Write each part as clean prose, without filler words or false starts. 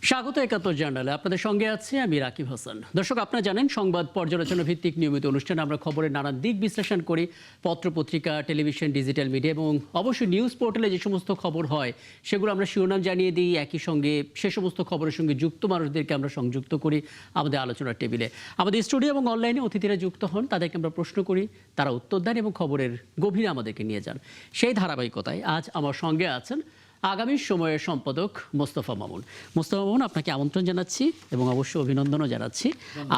স্বাগত ৭১ জার্নালে আপনাদের সঙ্গে আছি আমি রাকিব হাসান। দর্শক, আপনারা জানেন সংবাদ পর্যালোচনা ভিত্তিক নিয়মিত অনুষ্ঠানে আমরা খবরের নানান দিক বিশ্লেষণ করি। পত্রপত্রিকা, টেলিভিশন, ডিজিটাল মিডিয়া এবং অবশ্যই নিউজ পোর্টালে যে সমস্ত খবর হয় সেগুলো আমরা শিরোনাম জানিয়ে দিই। একই সঙ্গে সে সমস্ত খবরের সঙ্গে যুক্ত মানুষদেরকে আমরা সংযুক্ত করি আমাদের আলোচনার টেবিলে। আমাদের স্টুডিও এবং অনলাইনে অতিথিরা যুক্ত হন, তাদেরকে আমরা প্রশ্ন করি, তারা উত্তর দেন এবং খবরের গভীরে আমাদেরকে নিয়ে যান। সেই ধারাবাহিকতায় আজ আমার সঙ্গে আছেন আগামী সময়ের সম্পাদক মোস্তফা মামুন। মোস্তফা মামুন, আপনাকে আমন্ত্রণ জানাচ্ছি এবং অবশ্যই অভিনন্দনও জানাচ্ছি।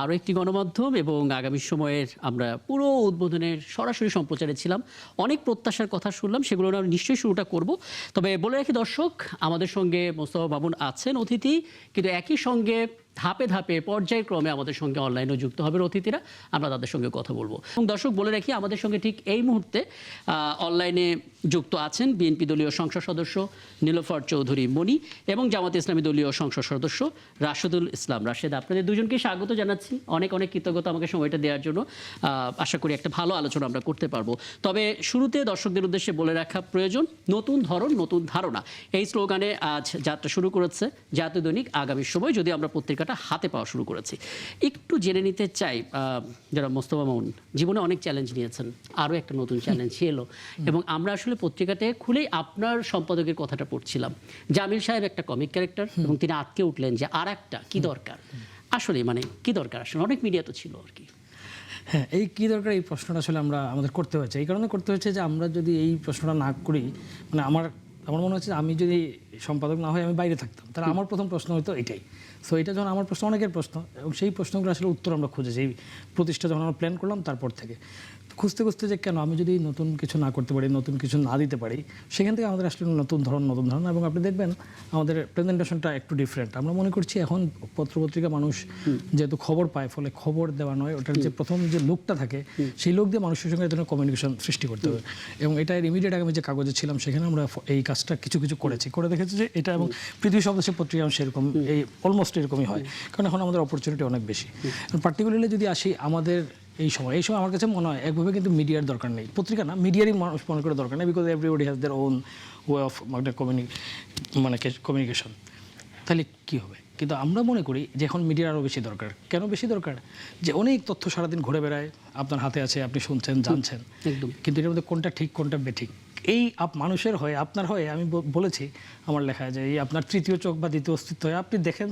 আরও একটি গণমাধ্যম এবং আগামী সময়ের আমরা পুরো উদ্বোধনের সরাসরি সম্প্রচারে ছিলাম, অনেক প্রত্যাশার কথা শুনলাম, সেগুলো আমরা নিশ্চয়ই শুরুটা করব। তবে বলে রাখি দর্শক, আমাদের সঙ্গে মোস্তফা মামুন আছেন অতিথি, কিন্তু একই সঙ্গে ধাপে ধাপে পর্যায়ক্রমে আমাদের সঙ্গে অনলাইনেও যুক্ত হবেন অতিথিরা, আমরা তাদের সঙ্গে কথা বলবো। এবং দর্শক বলে রাখি, আমাদের সঙ্গে ঠিক এই মুহূর্তে অনলাইনে যুক্ত আছেন বিএনপি দলীয় সংসদ সদস্য নীলোফার চৌধুরী মনি এবং জামাত ইসলামী দলীয় সংসদ সদস্য রাশেদুল ইসলাম রাশেদ। আপনাদের দুজনকে স্বাগত জানাচ্ছি, অনেক অনেক কৃতজ্ঞতা আমাকে সময়টা দেওয়ার জন্য। আশা করি একটা ভালো আলোচনা আমরা করতে পারবো। তবে শুরুতে দর্শকদের উদ্দেশ্যে বলে রাখা প্রয়োজন, নতুন ধরন নতুন ধারণা, এই স্লোগানে আজ যাত্রা শুরু করেছে জাতীয় দৈনিক আগামী সময়, যদি আমরা পত্রিকাটা হাতে পাওয়া শুরু করেছি। একটু জেনে নিতে চাই, যারা মোস্তফা মামুন জীবনে অনেক চ্যালেঞ্জ নিয়েছেন, আরও একটা নতুন চ্যালেঞ্জ এলো এবং আমরা আসলে পত্রিকাতে খুলেই আপনার সম্পাদকের কথাটা পড়ছিলাম। জামিল সাহেব একটা কমিক ক্যারেক্টার এবং তিনি আটকে উঠলেন যে আর একটা কি দরকার, আসলে মানে কি দরকার, আসলে অনেক মিডিয়া তো ছিল আর কি। হ্যাঁ, এই কী দরকার, এই প্রশ্নটা আসলে আমাদের করতে হয়েছে। এই কারণে করতে হয়েছে যে আমরা যদি এই প্রশ্নটা না করি, মানে আমার মনে হচ্ছে আমি যদি সম্পাদক না হয় আমি বাইরে থাকতাম, তাহলে আমার প্রথম প্রশ্ন হতো এটাই। সো এটা যখন আমার প্রশ্ন অনেকের প্রশ্ন, এবং সেই প্রশ্নগুলো আসলে উত্তর আমরা খুঁজেছি এই প্রতিষ্ঠা যখন আমরা প্ল্যান করলাম তারপর থেকে খুঁজতে খুঁজতে যে কেন আমি যদি নতুন কিছু না করতে পারি, নতুন কিছু না দিতে পারি, সেখান থেকে আমাদের আসলে নতুন ধরন। এবং আপনি দেখবেন আমাদের প্রেজেন্টেশনটা একটু ডিফারেন্ট। আমরা মনে করছি এখন পত্রপত্রিকা মানুষ যেহেতু খবর পায়, ফলে খবর দেওয়া নয়, ওটার যে প্রথম যে লোকটা থাকে সেই লোক দিয়ে মানুষের সঙ্গে ধরনের কমিউনিকেশন সৃষ্টি করতে হবে। এবং এটা ইমিডিয়েট আমি যে কাগজে ছিলাম সেখানে আমরা এই কাজটা কিছু করে দেখেছি যে এটা, এবং পৃথিবী সব দেশের পত্রিকা সেরকম এই অলমোস্ট এরকমই হয়, কারণ এখন আমাদের অপরচুনিটি অনেক বেশি। পার্টিকুলারলি যদি আসি আমাদের এই সময় আমার কাছে মনে হয় একভাবে কিন্তু মিডিয়ার দরকার নেই, পত্রিকা না, মিডিয়ারই মানুষ মনে করে দরকার নেই, because everybody has their own way of communication. তাহলে কী হবে? কিন্তু আমরা মনে করি যে এখন মিডিয়ার আরও বেশি দরকার। কেন বেশি দরকার? যে অনেক তথ্য সারাদিন ঘুরে বেড়ায়, আপনার হাতে আছে, আপনি শুনছেন, জানছেন, একদম, কিন্তু এর মধ্যে কোনটা ঠিক কোনটা বেঠিক, এই মানুষের হয়ে আপনার হয়ে আমি বলেছি আমার লেখায় যে এই আপনার তৃতীয় চোখ বা দ্বিতীয় অস্তিত্ব হয়ে আপনি দেখেন,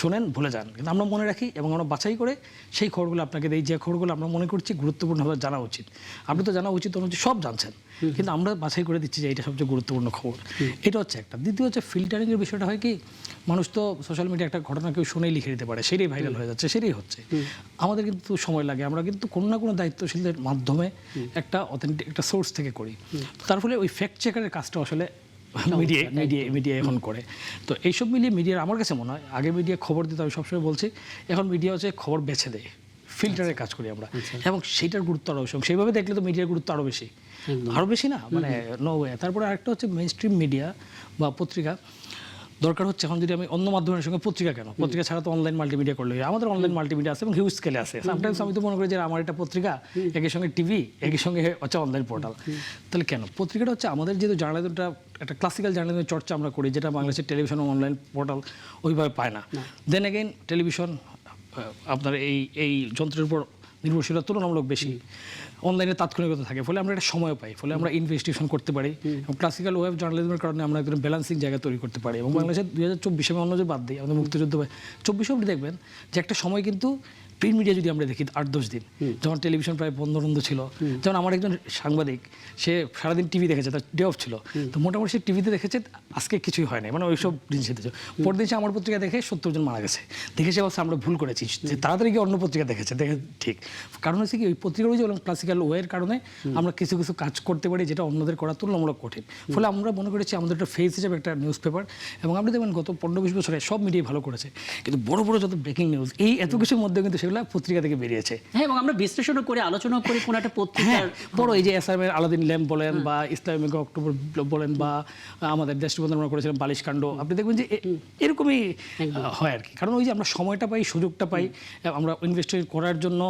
শোনেন, ভুলে যান, কিন্তু আমরা মনে রাখি এবং আমরা বাছাই করে সেই খবরগুলো আপনাকে দিই, যে খবরগুলো আমরা মনে করছি গুরুত্বপূর্ণভাবে জানা উচিত। আপনি তো জানা উচিত অনুযায়ী সব জানছেন, কিন্তু আমরা বাছাই করে দিচ্ছি যে এটা সবচেয়ে গুরুত্বপূর্ণ খবর। এটা হচ্ছে একটা। দ্বিতীয় হচ্ছে ফিল্টারিংয়ের বিষয়টা হয় কি, মানুষ তো সোশ্যাল মিডিয়া একটা ঘটনা কেউ শুনেই লিখে দিতে পারে, সেটাই ভাইরাল হয়ে যাচ্ছে, সেটাই হচ্ছে। আমাদের কিন্তু সময় লাগে, আমরা কিন্তু কোনো না কোনো দায়িত্বশীলদের মাধ্যমে একটা অথেন্টিক একটা সোর্স থেকে করি। তার ফলে ওই ফ্যাক্ট চেকারের কাজটা আসলে মিডিয়া এখন করে। তো এইসব মিলিয়ে মিডিয়ার আমার কাছে মনে হয়, আগে মিডিয়া খবর দিতে, আমি সবসময় বলছি, এখন মিডিয়া হচ্ছে খবর বেছে দেয়, ফিল্টারের কাজ করি আমরা, এবং সেইটার গুরুত্ব আরও বেশি। সেইভাবে দেখলে তো মিডিয়ার গুরুত্ব আরও বেশি না, মানে নো ওয়ে। তারপরে আরেকটা হচ্ছে মেইন স্ট্রিম মিডিয়া বা পত্রিকা দরকার হচ্ছে। এখন যদি আমি অন্য মাধ্যমের সঙ্গে পত্রিকা, কেন পত্রিকা ছাড়া তো অনলাইন মাল্টিমিডিয়া করলে হয়, আমাদের অনলাইন মাল্টিমিডিয়া আছে এবং হিউজ স্কেলে আছে। সামটাইমস আমি তো মনে করি যে আমার একটা পত্রিকা, একই সঙ্গে টিভি, একই সঙ্গে হচ্ছে অনলাইন পোর্টাল। তাহলে কেন পত্রিকাটা হচ্ছে আমাদের যেহেতু জার্নালিজমটা একটা ক্লাসিক্যাল জার্নালিজমের চর্চা আমরা করি, যেটা বাংলাদেশের টেলিভিশন ও অনলাইন পোর্টাল ওইভাবে পায় না। দেন এগেইন টেলিভিশন আপনার এই যন্ত্রের উপর নির্ভরশীলতা তুলনামূলক বেশি, অনলাইনে তাৎক্ষণিকতা থাকে, ফলে আমরা একটা সময় পাই, ফলে আমরা ইনভেস্টিগেশন করতে পারি এবং ক্লাসিক্যাল ওয়েব জার্নালিজমের কারণে আমরা একদম ব্যালেন্সিং জায়গা তৈরি করতে পারি। এবং বাংলাদেশের 2024 আমি অন্য যে বাদ দিই, আমাদের মুক্তিযুদ্ধ 24 অবধি দেখবেন যে একটা সময় কিন্তু প্রিন্ট মিডিয়া যদি আমরা দেখি 8-10 দিন, যখন টেলিভিশন প্রায় বন্ধ ছিল, যেমন আমার একজন সাংবাদিক, সে সারাদিন টিভি দেখেছে, তার ডে অফ ছিল, তো মোটামুটি সে টিভিতে দেখেছে আজকে কিছুই হয় না, মানে ওইসব জিনিস দেখেছে। পরদিন সে আমার পত্রিকা দেখে 70 জন মারা গেছে, দেখে সে বলছে আমরা ভুল করেছি, যে তাড়াতাড়ি গিয়ে অন্য পত্রিকা দেখেছে, দেখে ঠিক। কারণ হচ্ছে কি, ওই পত্রিকার যে ক্লাসিক্যাল ওয়ের কারণে আমরা কিছু কিছু কাজ করতে পারি যেটা অন্যদের করা তুলনামূলক কঠিন। ফলে আমরা মনে করেছি আমাদের একটা ফেস হিসেবে একটা নিউজ পেপার, এবং আপনি দেখবেন গত 15-20 বছরে সব মিডিয়াই ভালো করেছে, কিন্তু বড় বড় যত ব্রেকিং নিউজ, এই এত কিছুর মধ্যে কিন্তু সেগুলো যেগুলো পত্রিকা থেকে বেরিয়েছে। হ্যাঁ, এবং আমরা বিশ্লেষণও করে আলোচনা করি কোন একটা পত্রিকার বড় এই যে এসআইএম আলাদিন ল্যাম্প বলেন বা ইসলামিক অক্টোবর বলেন বা আমাদের দেশবন্ধন আমরা করেছিলাম বালিশ কাণ্ড, আপনি দেখবেন যে এরকমই হয় আর কি। কারণ ওই যে আমরা সময়টা পাই, সুযোগটা পাই, আমরা ইনভেস্টিগেট করার জন্য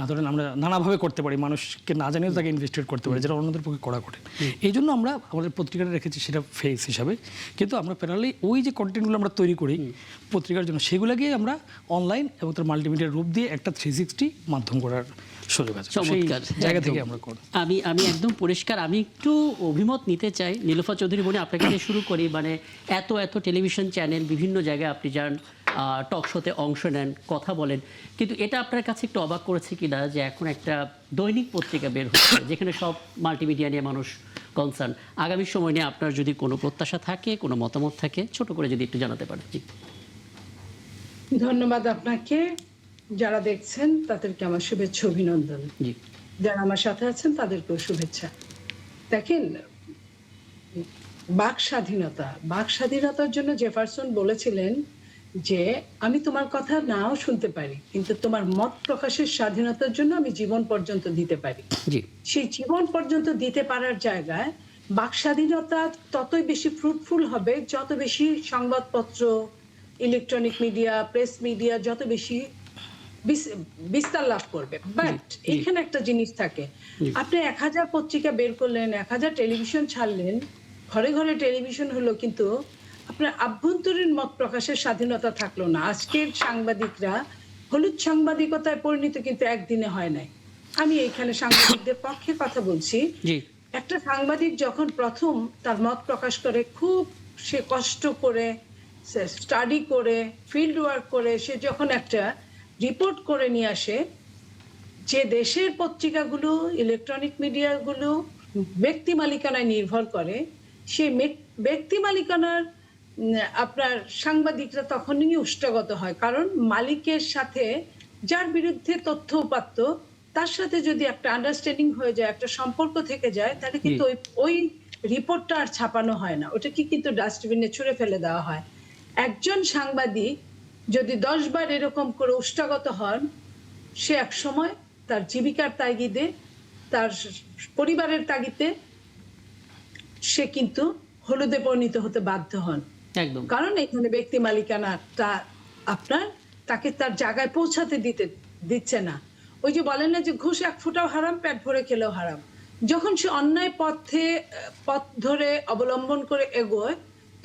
ধরেন আমরা নানাভাবে করতে পারি, মানুষকে না জানিয়েও তাকে ইনভেস্টিগেট করতে পারি, যেটা অন্যদের পক্ষে করা করে। এই জন্য আমরা আমাদের পত্রিকাটা রেখেছি সেটা ফেস হিসাবে। কিন্তু আমরা প্যারালি ওই যে কন্টেন্টগুলো আমরা তৈরি করি পত্রিকার জন্য, সেগুলোকে আমরা অনলাইন এবং তার মাল্টিমিডিয়ার রূপ দিয়ে একটা 360 মাধ্যম করার সুযোগ আছে। সেই জায়গা থেকে আমরা করি। আমি একদম পরিষ্কার। আমি একটু অভিমত নিতে চাই নীলুফা চৌধুরী বোন, আপনাকে দিয়ে শুরু করি। মানে এত টেলিভিশন চ্যানেল, বিভিন্ন জায়গায় আপনি যান, টক শোতে অংশ নেন, কথা বলেন, কিন্তু এটা আপনার কাছে একটু অবাক করেছে কিনা যে এখন একটা দৈনিক পত্রিকা বের হচ্ছে যেখানে সব মাল্টিমিডিয়া নিয়ে মানুষ কনসার্ন? আগামী সময় নিয়ে আপনার যদি কোনো প্রত্যাশা থাকে, কোনো মতামত থাকে, ছোট করে যদি একটু জানাতে পারেন। ধন্যবাদ আপনাকে। যারা দেখছেন তাদেরকে আমার শুভেচ্ছা, অভিনন্দন। যারা আমার সাথে আছেন তাদেরকেও শুভেচ্ছা। দেখেন, বাক স্বাধীনতার জন্য জেফারসন বলেছিলেন যে আমি তোমার কথা নাও শুনতে পারি, কিন্তু তোমার মত প্রকাশের স্বাধীনতার জন্য আমি জীবন পর্যন্ত দিতে পারি। সেই জীবন পর্যন্ত দিতে পারার জায়গায় বাক স্বাধীনতা ততই বেশি ফ্রুটফুল হবে যত বেশি সংবাদপত্র, ইলেকট্রনিক মিডিয়া, প্রেস মিডিয়া যত বেশি বিস্তার লাভ করবে। বাট এখানে একটা জিনিস থাকে, আপনি 1000 পত্রিকা বের করলেন, 1000 টেলিভিশন ছাড়লেন, ঘরে ঘরে টেলিভিশন হলো, কিন্তু আপনার আভ্যন্তরীণ মত প্রকাশের স্বাধীনতা থাকলো না। আজকের সাংবাদিকরা হলুদ সাংবাদিকতায় পরিণত কিন্তু একদিনে হয় নাই। আমি এইখানে সাংবাদিকদের পক্ষে কথা বলছি। একটা সাংবাদিক যখন প্রথম তার মত প্রকাশ করে, খুব সে কষ্ট করে, স্টাডি করে, ফিল্ড ওয়ার্ক করে, সে যখন একটা রিপোর্ট করে নিয়ে আসে, যে দেশের পত্রিকাগুলো, ইলেকট্রনিক মিডিয়াগুলো ব্যক্তি মালিকানায় নির্ভর করে, সেই ব্যক্তি মালিকানার আপনার সাংবাদিকরা তখনই উষ্টাগত হয়। কারণ মালিকের সাথে যার বিরুদ্ধে তথ্য উপাত্ত, তার সাথে যদি একটা আন্ডারস্ট্যান্ডিং হয়ে যায়, একটা সম্পর্ক থেকে যায়, তাহলে কিন্তু ওই রিপোর্টটা আর ছাপানো হয় না, ওটাকে কিন্তু ডাস্টবিনে ছুঁড়ে ফেলে দেওয়া হয়। একজন সাংবাদিক যদি 10 বার এরকম করে উষ্টাগত হন, সে এক সময় তার জীবিকার তাগিদে, তার পরিবারের তাগিদে সে কিন্তু হলুদে পরিণত হতে বাধ্য হন। কারণ এখানে ব্যক্তি মালিকানাটা আপনার তাকে তার জায়গায় পৌঁছাতে দিচ্ছে না। ওই যে বলেন না যে ঘুষ 1 ফোঁটাও হারাম, পেট ভরে খেলেও হারাম। যখন সে অন্যায় পথ ধরে অবলম্বন করে এগোয়,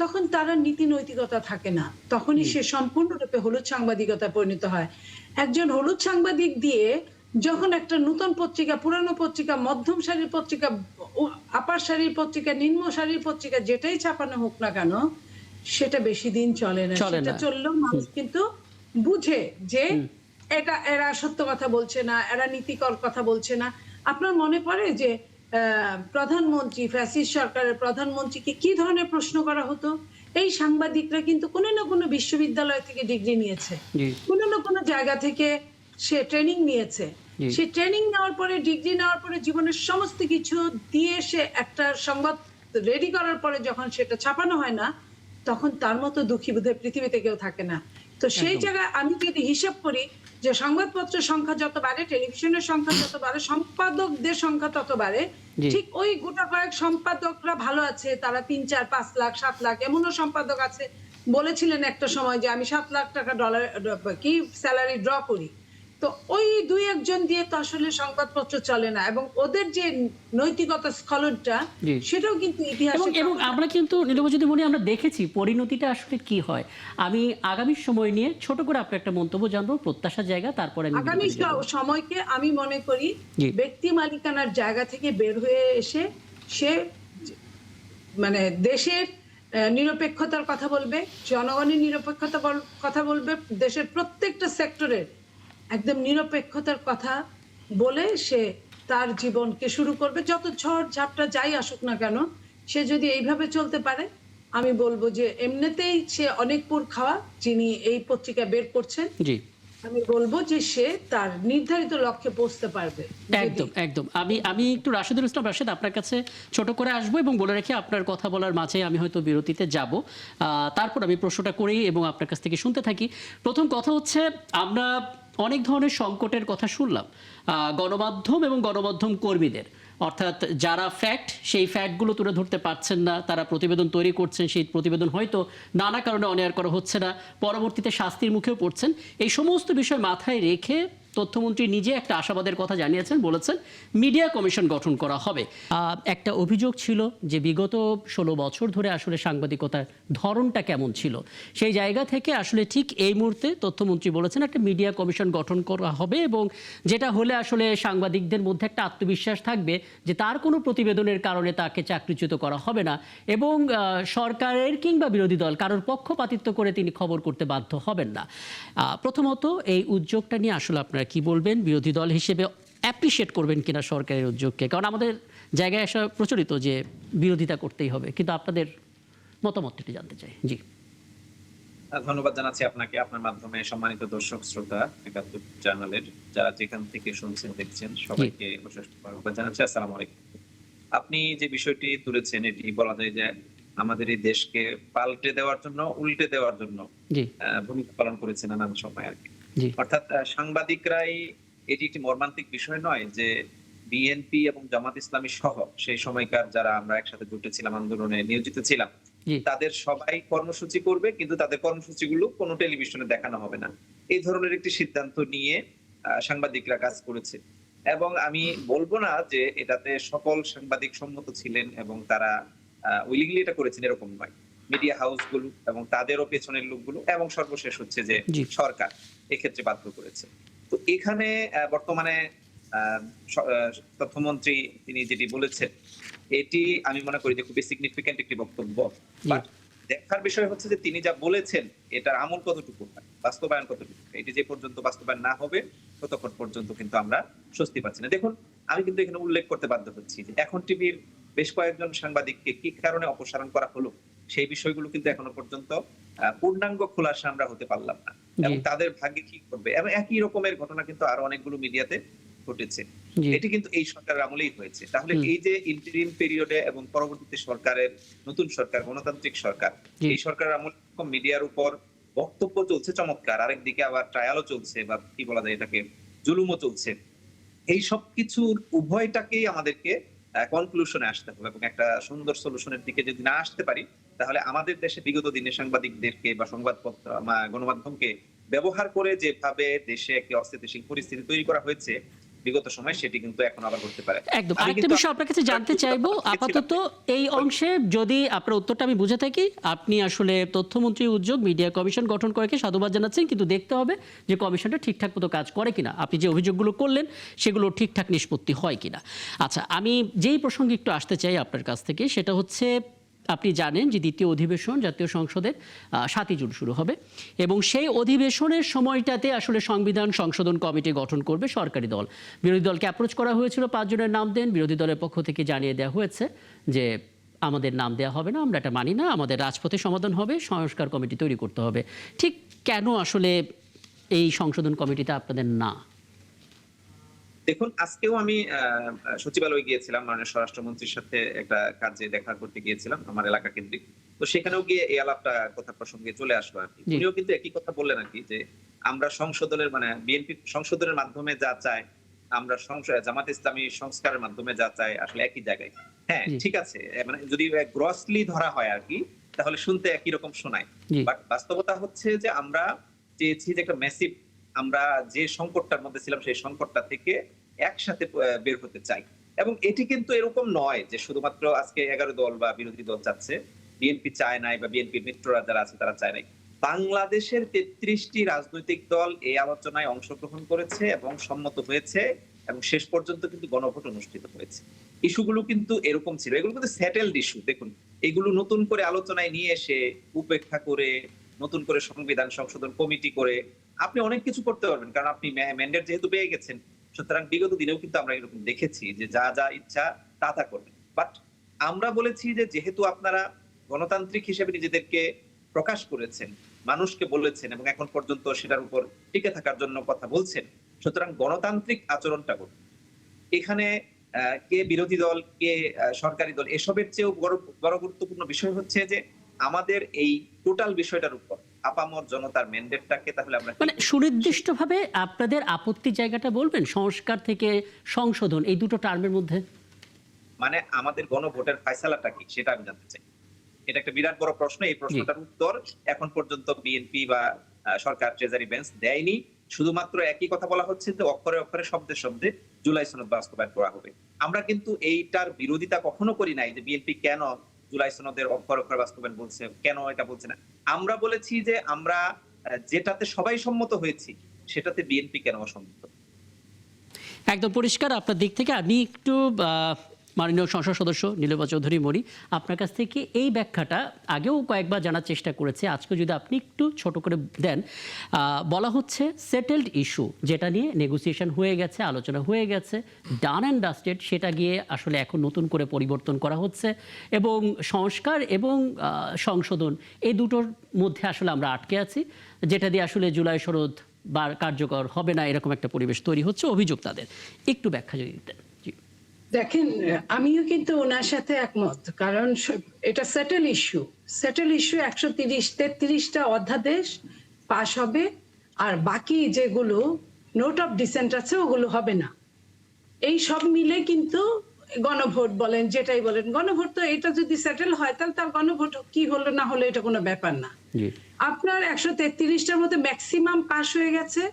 তখন তার নীতি নৈতিকতা থাকে না, তখনই সে সম্পূর্ণরূপে হলুদ সাংবাদিকতা পরিণত হয়। একজন হলুদ সাংবাদিক দিয়ে যখন একটা নতুন পত্রিকা, পুরানো পত্রিকা, মধ্যম সারির পত্রিকা, আপার সারির পত্রিকা, নিম্ন সারির পত্রিকা, যেটাই ছাপানো হোক না কেন, সেটা বেশি দিন চলে না। সেটা চললেও মানুষ কিন্তু বুঝে যে এরা সত্য কথা বলছে না, এরা নীতিকর কথা বলছে না। আপনার মনে পড়ে যে প্রধানমন্ত্রী, ফ্যাসিস্ট সরকারের প্রধানমন্ত্রীকে কি ধরনের প্রশ্ন করা হতো? এই সাংবাদিকরা কিন্তু কোনো না কোনো বিশ্ববিদ্যালয় থেকে ডিগ্রি নিয়েছে, কোনো না কোনো জায়গা থেকে সে ট্রেনিং নিয়েছে। সে ট্রেনিং নেওয়ার পরে, ডিগ্রি নেওয়ার পরে, জীবনের সমস্ত কিছু দিয়ে সে একটা সংবাদ রেডি করার পরে যখন সেটা ছাপানো হয় না, তখন তার মতো দুঃখী বোধহয় পৃথিবীতে কেউ থাকে না। তো সেই জায়গায় আমি যদি হিসাব করি যে সংবাদপত্রের সংখ্যা যত বাড়ে, টেলিভিশনের সংখ্যা যত বাড়ে, সম্পাদকদের সংখ্যা তত বাড়ে, ঠিক ওই গোটা কয়েক সম্পাদকরা ভালো আছে, তারা 3, 4, 5 লাখ, 7 লাখ, এমনও সম্পাদক আছে বলেছিলেন একটা সময় যে আমি 7 লাখ টাকা কি স্যালারি ড্র করি। তো ওই 2-1 জন দিয়ে তো আসলে সংবাদপত্র চলে না, এবং ওদের যে নৈতিকতা স্খলনটা, সেটাও কিন্তু ইতিহাসে। এবং আমরা কিন্তু নীলুফা চৌধুরী মনে আমরা দেখেছি পরিণতিটা আসলে কি হয়। আমি আগামী সময় নিয়ে ছোট করে আপনার একটা মন্তব্য জানবো, প্রত্যাশার জায়গা, তারপরে আগামী সময়কে আমি মনে করি ব্যক্তি মালিকানার জায়গা থেকে বের হয়ে এসে সে মানে দেশের নিরপেক্ষতার কথা বলবে, জনগণের নিরপেক্ষতার কথা বলবে, দেশের প্রত্যেকটা সেক্টরের একদম নিরপেক্ষতার কথা বলে সে তার জীবনকে শুরু করবে। যত ঝড় ঝাপটা যাই আসুক না কেন, সে যদি এইভাবে চলতে পারে, আমি বলবো যে এমনিতেই সে অনেক পুর খাওয়া, যিনি এই পত্রিকা বের করছেন, আমি বলবো যে সে তার নির্ধারিত লক্ষ্যে পৌঁছতে পারবে। একদম। আমি একটু রাশেদুল ইসলাম রাশেদ আপনার কাছে ছোট করে আসবো, এবং বলে রেখে আপনার কথা বলার মাঝে আমি হয়তো বিরতিতে যাব। তারপর আমি প্রশ্নটা করি এবং আপনার কাছ থেকে শুনতে থাকি। প্রথম কথা হচ্ছে, আমরা অনেক ধরনের সংকটের কথা শুনলাম গণমাধ্যম এবং গণমাধ্যম কর্মীদের, অর্থাৎ যারা ফ্যাক্ট সেই ফ্যাক্টগুলো তুলে ধরতে পারছেন না, তারা প্রতিবেদন তৈরি করছেন, সেই প্রতিবেদন হয়তো নানা কারণে অনেয়ার করা হচ্ছে না, পরবর্তীতে শাস্তির মুখেও পড়ছেন। এই সমস্ত বিষয় মাথায় রেখে তথ্যমন্ত্রী নিজে একটা আশাবাদের কথা জানিয়েছেন, বলেছেন মিডিয়া কমিশন গঠন করা হবে। একটা অভিযোগ ছিল যে বিগত 16 বছর ধরে আসলে সাংবাদিকতার ধরনটা কেমন ছিল, সেই জায়গা থেকে আসলে ঠিক এই মুহূর্তে তথ্যমন্ত্রী বলেছেন একটা মিডিয়া কমিশন গঠন করা হবে, এবং যেটা হলে আসলে সাংবাদিকদের মধ্যে একটা আত্মবিশ্বাস থাকবে যে তার কোনো প্রতিবেদনের কারণে তাকে চাকরিচ্যুত করা হবে না, এবং সরকারের কিংবা বিরোধী দল কারোর পক্ষপাতিত্ব করে তিনি খবর করতে বাধ্য হবেন না। প্রথমত এই উদ্যোগটা নিয়ে আসলে আপনারা কি বলবেন, বিরোধী দল হিসেবে অ্যাপ্রিসিয়েট করবেন কিনা সরকারের উদ্যোগকে? কারণ আমাদের জায়গায় আসা প্রচলিত যে বিরোধিতা করতেই হবে, কিন্তু আপনাদের মতামতটা একটু জানতে চাই। জি, ধন্যবাদ জানাচ্ছি আপনাকে, আপনার মাধ্যমে সম্মানিত দর্শক শ্রোতা ৭১ চ্যানেলের যারা যেখান থেকে শুনছেন দেখছেন সবাইকে অশেষ ধন্যবাদ জানাচ্ছি। আসসালামু আলাইকুম। আপনি যে বিষয়টি তুলেছেন এটি বলা যায় যে আমাদের এই দেশকে পাল্টে দেওয়ার জন্য, উল্টে দেওয়ার জন্য ভূমিকা পালন করেছে নানান সময় আর কি। অর্থাৎ সাংবাদিকরাই, এটি একটি মর্মান্তিক বিষয় নয় যে বিএনপি এবং জামাত ইসলামী সহ সেই সময়কার যারা আমরা একসাথে জুটেছিলাম, আন্দোলনে নিয়োজিত ছিলাম, তাদের সবাই কর্মসূচি করবে, কিন্তু তাদের কর্মসূচিগুলো কোনো টেলিভিশনে দেখানো হবে না, এই ধরনের একটি সিদ্ধান্ত নিয়ে সাংবাদিকরা কাজ করেছে। এবং আমি বলবো না যে এটাতে সকল সাংবাদিক সম্মত ছিলেন এবং তারা উইলিংলি এটা করেছেন, এরকম নয়। মিডিয়া হাউসগুলো এবং তাদেরও পেছনের লোকগুলো এবং সর্বশেষ হচ্ছে যে সরকার এক্ষেত্রে বাধ্য করেছে। তো এখানে বর্তমানে তথ্যমন্ত্রী তিনি যেটি বলেছেন এটি আমি মনে করি যে খুবই সিগনিফিকেন্ট একটি বক্তব্য। বাট দেখার বিষয় হচ্ছে যে তিনি যা বলেছেন এটার আমল কতটুকু হয়, বাস্তবায়ন কতটুকু, এটি যে পর্যন্ত বাস্তবায়ন না হবে ততক্ষণ পর্যন্ত কিন্তু আমরা স্বস্তি পাচ্ছি না। দেখুন, আমি কিন্তু এখানে উল্লেখ করতে বাধ্য হচ্ছি যে এখন টিভির বেশ কয়েকজন সাংবাদিককে কি কারণে অপসারণ করা হলো সেই বিষয়গুলো কিন্তু এখনো পর্যন্ত পূর্ণাঙ্গ খোলাসা আমরা হতে পারলাম না, এবং তাদের ভাগ্যে কি করবে। এবং একই রকমের ঘটনা কিন্তু আরো অনেকগুলো মিডিয়াতে ঘটেছে। এটি কিন্তু এই সরকারের আমলেই হয়েছে। তাহলে এই যে ইন্টারিম পিরিয়ডে এবং পরবর্তীতে সরকারের নতুন সরকার, গণতান্ত্রিক সরকার, এই সরকারের আমলে মিডিয়ার উপর বক্তব্য চলছে চমৎকার, আরেকদিকে আবার ট্রায়ালও চলছে, বা কি বলা যায় এটাকে, জুলুমও চলছে। এই সব কিছুর উভয়টাকেই আমাদেরকে কনক্লুশনে আসতে হবে, এবং একটা সুন্দর সলিউশনের দিকে যদি না আসতে পারি তাহলে আমাদের দেশে বিগত দিনে সাংবাদিকদেরকে বা সংবাদপত্র, গণমাধ্যমকে ব্যবহার করে যেভাবে দেশে একটি অস্থিতিশীল পরিস্থিতি তৈরি করা হয়েছে বিগত সময়, সেটি কিন্তু এখন আবার করতে পারে। একদম। আরেকটা বিষয় আপনার কাছে জানতে চাইবো, আপাতত এই অংশে যদি আপনার উত্তরটা আমি বুঝে থাকি, আপনি আসলে তথ্যমন্ত্রীর উদ্যোগ মিডিয়া কমিশন গঠন করাকে সাধুবাদ জানাচ্ছেন, কিন্তু দেখতে হবে যে কমিশনটা ঠিকঠাক মতো কাজ করে কিনা, আপনি যে অভিযোগগুলো করলেন সেগুলো ঠিকঠাক নিষ্পত্তি হয় কিনা। আচ্ছা, আমি যেই প্রসঙ্গে একটু আসতে চাই আপনার কাছ থেকে, সেটা হচ্ছে আপনি জানেন যে দ্বিতীয় অধিবেশন জাতীয় সংসদের 7 জুন শুরু হবে, এবং সেই অধিবেশনের সময়টাতে আসলে সংবিধান সংশোধন কমিটি গঠন করবে সরকারি দল। বিরোধী দলকে অ্যাপ্রোচ করা হয়েছিল 5 জনের নাম দেন, বিরোধী দলের পক্ষ থেকে জানিয়ে দেওয়া হয়েছে যে আমাদের নাম দেওয়া হবে না, আমরা এটা মানি না, আমাদের রাজপথে সমাধান হবে, সংস্কার কমিটি তৈরি করতে হবে। ঠিক কেন আসলে এই সংশোধন কমিটিতে আপনাদের না? দেখুন, আজকেও আমি সচিবালয়ে গিয়েছিলাম, মাননীয় স্বরাষ্ট্রমন্ত্রীর সাথে একটা কাজে দেখা করতে গিয়েছিলাম আমার এলাকা কেন্দ্রিক। তো সেখানেও গিয়ে এই আলাপটা কথা প্রসঙ্গে চলে আসলো আর কি। উনিও কিন্তু একই কথা বললেন আর কি, যে আমরা সংশোধনের, মানে বিএনপি সংশোধনের মাধ্যমে যা চাই, আমরা জামাত ইসলামী সংস্কারের মাধ্যমে যা চাই, আসলে একই জায়গায়। হ্যাঁ, ঠিক আছে, মানে যদি গ্রসলি ধরা হয় আর কি, তাহলে শুনতে একই রকম শোনায়। বাট বাস্তবতা হচ্ছে যে আমরা চেয়েছি যে একটা ম্যাসিভ, আমরা যে সংকটটার মধ্যে ছিলাম সেই সংকটটা থেকে একসাথে বের হতে চাই। এবং এটি কিন্তু এরকম নয় যে শুধুমাত্র আজকে 11 দল বা বিরোধী দল চাচ্ছে, বিএনপি চায় নাই, বা বিএনপির মিত্ররা যারা আছে তারা চায় নাই। বাংলাদেশের 33টি রাজনৈতিক দল এই আলোচনায় অংশগ্রহণ করেছে এবং সম্মত হয়েছে, এবং শেষ পর্যন্ত কিন্তু গণভোট অনুষ্ঠিত হয়েছে। ইস্যুগুলো কিন্তু এরকম ছিল, এগুলো কিন্তু সেটেলড ইস্যু। দেখুন, এগুলো নতুন করে আলোচনায় নিয়ে এসে উপেক্ষা করে নতুন করে সংবিধান সংশোধন কমিটি করে আপনি অনেক কিছু করতে পারবেন, কারণ আপনি ম্যান্ডেট যেহেতু পেয়ে গেছেন। সুতরাং বিগত দিনেও কিন্তু আমরা এরকম দেখেছি যে যা যা ইচ্ছা তা তা করবেন। বাট আমরা বলেছি যে যেহেতু আপনারা গণতান্ত্রিক হিসেবে নিজেদেরকে প্রকাশ করেছেন, মানুষকে বলেছেন, এবং এখন পর্যন্ত সেটার উপর টিকে থাকার জন্য কথা বলছেন, সুতরাং গণতান্ত্রিক আচরণটা করুন। এখানে কে বিরোধী দল, কে সরকারি দল, এসবের চেয়েও বড় গুরুত্বপূর্ণ বিষয় হচ্ছে যে আমাদের এই টোটাল বিষয়টার উপর আপামর জনতার ম্যান্ডেটটাকে তাহলে আমরা মানে সুনির্দিষ্টভাবে আপনাদের আপত্তির জায়গাটা বলবেন, সংস্কার থেকে সংশোধন এই দুটো টার্মের মধ্যে। মানে আমাদের গণভোটের ফয়সালাটা কি সেটা আমি জানতে চাই। এটা একটা বিরাট বড় প্রশ্ন। এই প্রশ্নটার উত্তর এখন পর্যন্ত বিএনপি বা সরকার ট্রেজারি বেঞ্চ দেয়নি। শুধুমাত্র একই কথা বলা হচ্ছে যে অক্ষরে অক্ষরে শব্দে শব্দে জুলাই সনদ বাস্তবায়ন করা হবে। আমরা কিন্তু এইটার বিরোধিতা কখনো করি নাই যে বিএনপি কেন জুলাই সনদের অক্ষরে অক্ষরে বাস্তবায়ন বলছে, কেন এটা বলছে না। আমরা বলেছি যে আমরা যেটাতে সবাই সম্মত হয়েছি সেটাতে বিএনপি কেন অসম্মত। একদম পরিষ্কার আপনার দিক থেকে। আমি একটু মাননীয় সংসদ সদস্য নীলুফা চৌধুরী মনি, আপনার কাছ থেকে এই ব্যাখ্যাটা আগেও কয়েকবার জানার চেষ্টা করেছে, আজকে যদি আপনি একটু ছোট করে দেন। বলা হচ্ছে সেটেলড ইস্যু, যেটা নিয়ে নেগোসিয়েশন হয়ে গেছে, আলোচনা হয়ে গেছে, ডান অ্যান্ড ডাস্টেড, সেটা গিয়ে আসলে এখন নতুন করে পরিবর্তন করা হচ্ছে এবং সংস্কার এবং সংশোধন এই দুটোর মধ্যে আসলে আমরা আটকে আছি, যেটা দিয়ে আসলে জুলাই সনদ বা কার্যকর হবে না, এরকম একটা পরিবেশ তৈরি হচ্ছে, অভিযোগ তাদের। একটু ব্যাখ্যা যদি দিতেন। দেখেন, আমিও কিন্তু ওনার সাথে একমত, কারণ এটা সেটেল ইস্যু। 133টা অধ্যাদেশ পাশ হবে, আর বাকি যেগুলো নোট অফ ডিসেন্ট আছে ওগুলো হবে না। এই সব মিলে কিন্তু গণভোট বলেন, যেটাই বলেন, গণভোট তো এটা যদি সেটেল হয় তাহলে তার গণভোট কি হলো না হলো এটা কোনো ব্যাপার না। আপনার 133টার মধ্যে ম্যাক্সিমাম পাশ হয়ে গেছে,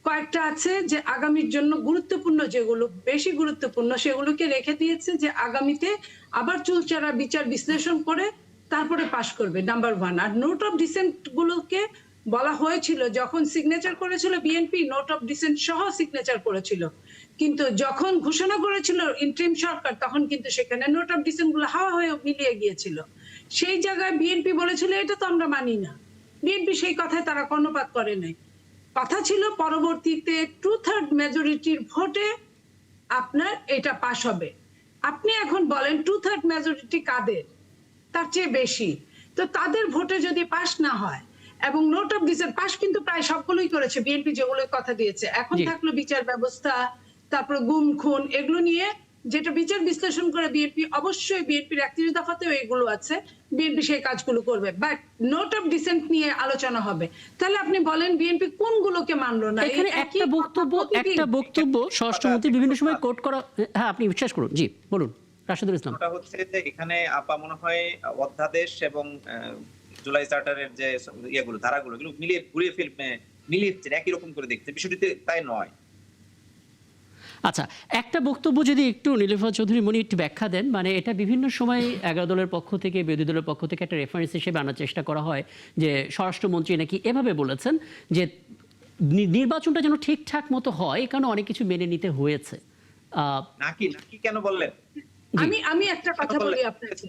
কয়েকটা আছে যে আগামীর জন্য গুরুত্বপূর্ণ, যেগুলো বেশি গুরুত্বপূর্ণ সেগুলোকে রেখে দিয়েছে যে আগামীতে আবার চুলচারা বিচার বিশ্লেষণ করে তারপরে পাশ করবে, নাম্বার 1। আর নোট অফ ডিসেন্ট গুলোকে বলা হয়েছিল, যখন সিগনেচার করেছিল বিএনপি নোট অফ ডিসেন্ট সহ সিগনেচার করেছিল, কিন্তু যখন ঘোষণা করেছিল ইন্টারিম সরকার তখন কিন্তু সেখানে নোট অফ ডিসেন্ট গুলো হাওয়া হয়ে মিলিয়ে গিয়েছিল। সেই জায়গায় বিএনপি বলেছিল এটা তো আমরা মানি না। বিএনপি সেই কথায় তারা কর্ণপাত করে নাই। কথা ছিল পরবর্তীতে 2/3 মেজরিটির ভোটে আপনার এটা পাশ হবে। আপনি এখন বলেন 2/3 মেজরিটি কাদের? তার চেয়ে বেশি। তো তাদের ভোটে যদি পাশ না হয়, এবং নোট অফ ডিসেন্ট পাশ কিন্তু প্রায় সবগুলোই করেছে বিএনপি, যেগুলোর কথা দিয়েছে। এখন থাকলো বিচার ব্যবস্থা, তারপর গুম খুন, এগুলো নিয়ে যেটা বিচার বিশ্লেষণ করে বিএনপি, অবশ্যই বিএনপির 31 দফাতেও এগুলো আছে, বিএনপি সেই কাজগুলো করবে, বাট নোট অফ ডিসেন্ট নিয়ে আলোচনা হবে। তাহলে আপনি বলেন বিএনপি কোনগুলোকে মানলো না? এখানে একটা বক্তব্য স্বরাষ্ট্রমন্ত্রী বিভিন্ন সময় কোট করা। হ্যাঁ, আপনি বিশ্বাস করুন। জি বলুন রাশেদুল ইসলাম। ওটা হচ্ছে যে এখানে আপা মনে হয় অধ্যাদেশ এবং জুলাই চার্টারের যে ইয়েগুলো ধারাগুলো এগুলো মিলিয়ে মিলিয়ে একই রকম করে দেখতে, বিষয়টিতে তাই নয়। আচ্ছা, একটা বক্তব্য যদি একটু নীলুফা চৌধুরী মনি একটু ব্যাখ্যা দেন। মানে এটা বিভিন্ন সময় 11 দলের পক্ষ থেকে, বিরোধী দলের পক্ষ থেকে একটা রেফারেন্স হিসেবে আনার চেষ্টা করা হয় যে স্বরাষ্ট্রমন্ত্রী নাকি এভাবে বলেছেন যে নির্বাচনটা যেন ঠিকঠাক মতো হয়, কারণ অনেক কিছু মেনে নিতে হয়েছে। নাকি কেন বললেন? আমি একটা কথা বলি আপনাকে,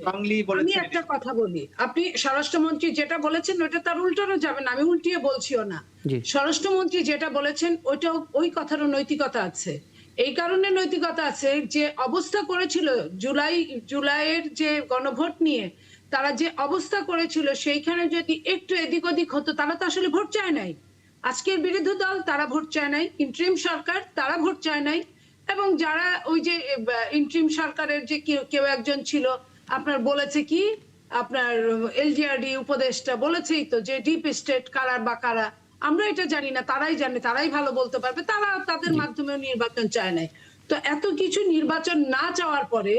আমি একটা কথা বলি। আপনি স্বরাষ্ট্রমন্ত্রী যেটা বলেছেন ওটা তার উল্টানো যাবে না, আমি উল্টিয়ে বলছিও না। স্বরাষ্ট্রমন্ত্রী যেটা বলেছেন ওইটা, ওই কথারও নৈতিকতা আছে। এই কারণে নৈতিকতা আছে যে অবস্থা করেছিল জুলাইয়ের যে গণভোট নিয়ে তারা যে অবস্থা করেছিল, সেইখানে যদি একটু এদিক ওদিক হতো, তারা তো আসলে ভোট চায় নাই। আজকের বিরোধী দল তারা ভোট চায় নাই, ইন্টারিম সরকার তারা ভোট চায় নাই, এবং যারা ওই যে ইন্টারিম সরকারের যে কেউ একজন ছিল আপনার বলেছে কি, আপনার এলজিআরডি উপদেষ্টা বলেছেই তো যে ডিপ স্টেট কারা বা কারা, আমরা এটা জানি না, তারাই জানে, তারাই ভালো বলতে পারবে, তারা তাদের মাধ্যমে নির্বাচন চায় নাই। তো এত কিছু নির্বাচন না চাওয়ার পরে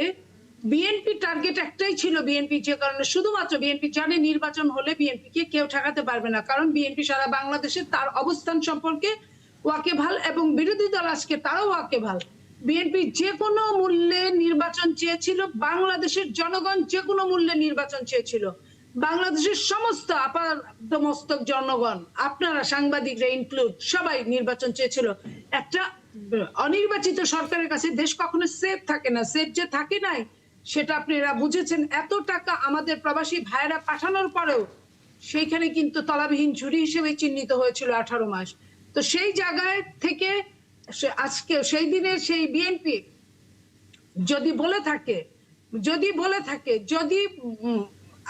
বিএনপি টার্গেট একটাই ছিল, বিএনপি যে কারণে শুধুমাত্র বিএনপি জানে নির্বাচন হলে বিএনপি কে কেউ ঠেকাতে পারবে না, কারণ বিএনপি সারা বাংলাদেশে তার অবস্থান সম্পর্কে ওয়াকিবহাল, এবং বিরোধী দল আজকে তারাও ওয়াকিবহাল। বিএনপি যে কোনো মূল্যে নির্বাচন চেয়েছিল, বাংলাদেশের জনগণ যে কোনো মূল্যে নির্বাচন চেয়েছিল, বাংলাদেশের সমস্ত আপাতমস্তক জনগণ, আপনারা সাংবাদিকরা ইনক্লুড, সবাই নির্বাচন চেয়েছিল। একটা অনির্বাচিত সরকারের কাছে দেশ কখনো সেফ থাকে না। সেফ যে থাকে নাই সেটা আপনারা বুঝেছেন। এত টাকা আমাদের প্রবাসী ভাইয়েরা পাঠানোর পরেও সেইখানে কিন্তু তলাবিহীন ঝুড়ি হিসেবে চিহ্নিত হয়েছিল 18 মাস। তো সেই জায়গায় থেকে আজকে সেই দিনের সেই বিএনপি যদি বলে থাকে, যদি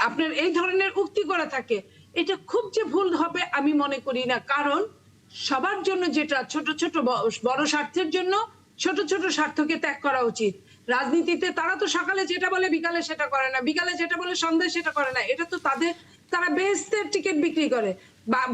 আপনার এই ধরনের উক্তি করে থাকে, এটা খুব যে ভুল হবে আমি মনে করি না। কারণ সবার জন্য যেটা ছোট ছোট বড় স্বার্থের জন্য ছোট ছোট স্বার্থকে ত্যাগ করা উচিত। রাজনীতিতে তারা তো সকালে যেটা বলে বিকালে সেটা করে না, বিকালে যেটা বলে সন্ধ্যায় সেটা করে না। এটা তো তারা বেহেশতের টিকিট বিক্রি করে।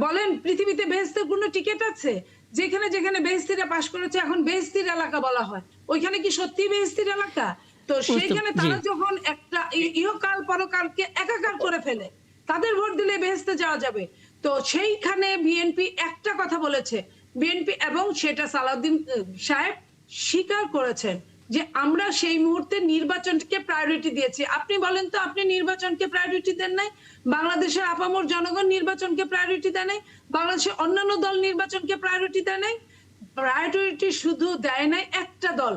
বলেন পৃথিবীতে বেহেশতের কোনো টিকিট আছে? যেখানে যেখানে বেহেশতিরা পাশ করেছে এখন বেহেশতির এলাকা বলা হয়, ওইখানে কি সত্যি বেহেশতির এলাকা? তো সেইখানে তারা যখন একটা ইহকাল পরকালকে একাকার করে ফেলে, তাদের ভোট দিলে বেহেশতে যাওয়া যাবে। তো সেইখানে বিএনপি একটা কথা বলেছে, বিএনপি এবং সেটা সালাউদ্দিন সাহেব স্বীকার করেছেন যে আমরা সেই মুহূর্তে নির্বাচনকে প্রায়োরিটি দিয়েছি। আপনি বলেন তো, আপনি নির্বাচনকে প্রায়োরিটি দেন নাই? বাংলাদেশের আপামর জনগণ নির্বাচনকে প্রায়োরিটি দেয় নাই? বাংলাদেশের অন্যান্য দল নির্বাচনকে প্রায়োরিটি দেয় নাই? প্রায়োরিটি শুধু দেয় নাই একটা দল,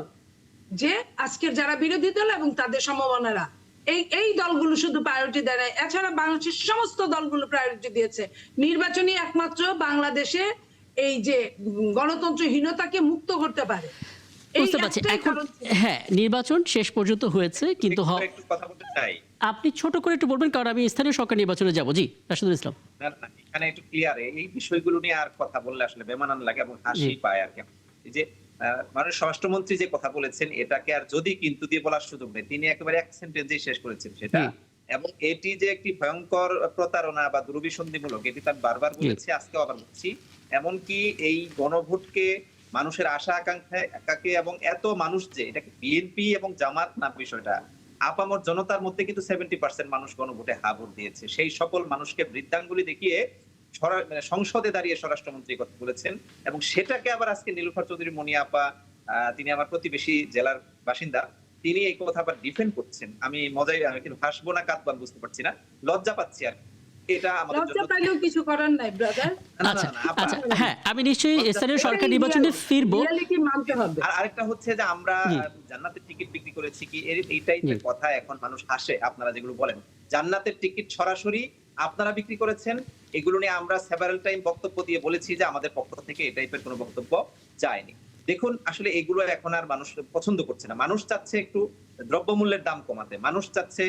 যে আজকের যারা বিরোধী দল এবং তাদের সমমনারা, এই দলগুলো শুধু প্রায়োরিটি দেয় নাই। এছাড়া বাংলাদেশের সমস্ত দলগুলো প্রায়োরিটি দিয়েছে। নির্বাচনই একমাত্র বাংলাদেশে এই যে গণতন্ত্রহীনতাকে মুক্ত করতে পারে। বুঝতে পারছি। এখন হ্যাঁ, নির্বাচন শেষ পর্যন্ত হয়েছে, কিন্তু একটু কথা বলতে চাই। আপনি ছোট করে একটু বলবেন, কারণ আমি স্থানীয় সরকার নির্বাচনে যাব। জি, রাশিদুল ইসলাম। না, এখানে একটু ক্লিয়ার, এই বিষয়গুলো নিয়ে আর কথা বললে আসলে বেমানান লাগে এবং হাসি পায় আর কি। এই যে মাননীয় স্বরাষ্ট্রমন্ত্রী যে কথা বলেছেন, এটাকে আর যদি কিন্তু দিয়ে বলার সুযোগ নেই, তিনি একেবারে এক সেন্টেন্সেই শেষ করেছেন সেটা। এবং এটি যে একটি ভয়ঙ্কর প্রতারণা বা দুর্বিসন্ধিমূলক, এটি তার বারবার বলেছি, আজকেও আবার বলছি। এমনকি এই গণভোটকে, মানুষের আশা আকাঙ্ক্ষাকে, এবং এত মানুষ যে এটাকে বিএনপি এবং জামাত না, বিষয়টা আপামর জনতার মধ্যে কিন্তু 70% মানুষ গণভোটে হা ভোট দিয়েছে। সেই সকল মানুষকে বৃদ্ধাঙ্গুলি দেখিয়ে সংসদে দাঁড়িয়ে স্বরাষ্ট্রমন্ত্রী কথা বলেছেন, এবং সেটাকে আবার আজকে নীলুফার চৌধুরী মনি আপা, তিনি আমার প্রতিবেশী জেলার বাসিন্দা, তিনি এই কথা আবার ডিফেন্ড করছেন। আমি মজাই, আমি কিন্তু হাসবো না কাঁদবো বুঝতে পারছি না, লজ্জা পাচ্ছি আর এটা আমাদের জন্য। লজ্জা পাইলেও কিছু করার নাই ব্রাদার। আচ্ছা, হ্যাঁ, আমি নিশ্চয়ই স্থানীয় সরকার নির্বাচনে ফিরবো। রিয়ালিটি মানতে হবে। আর আরেকটা হচ্ছে যে আমরা জান্নাতের টিকিট বিক্রি করেছি কি, এইটাই যে কথা এখন মানুষ হাসে। আপনারা যেগুলো বলেন জান্নাতের টিকিট সরাসরি আপনারা বিক্রি করেছেন, এগুলো নিয়ে আমরা সেভারাল টাইম বক্তব্য দিয়ে বলেছি যে আমাদের পক্ষ থেকে এই টাইপের কোনো বক্তব্য যায়নি। দেখুন, আসলে এগুলো এখন আর মানুষ পছন্দ করছে না। মানুষ চাচ্ছে একটু দ্রব্যমূল্যের দাম কমাতে, মানুষ চাচ্ছে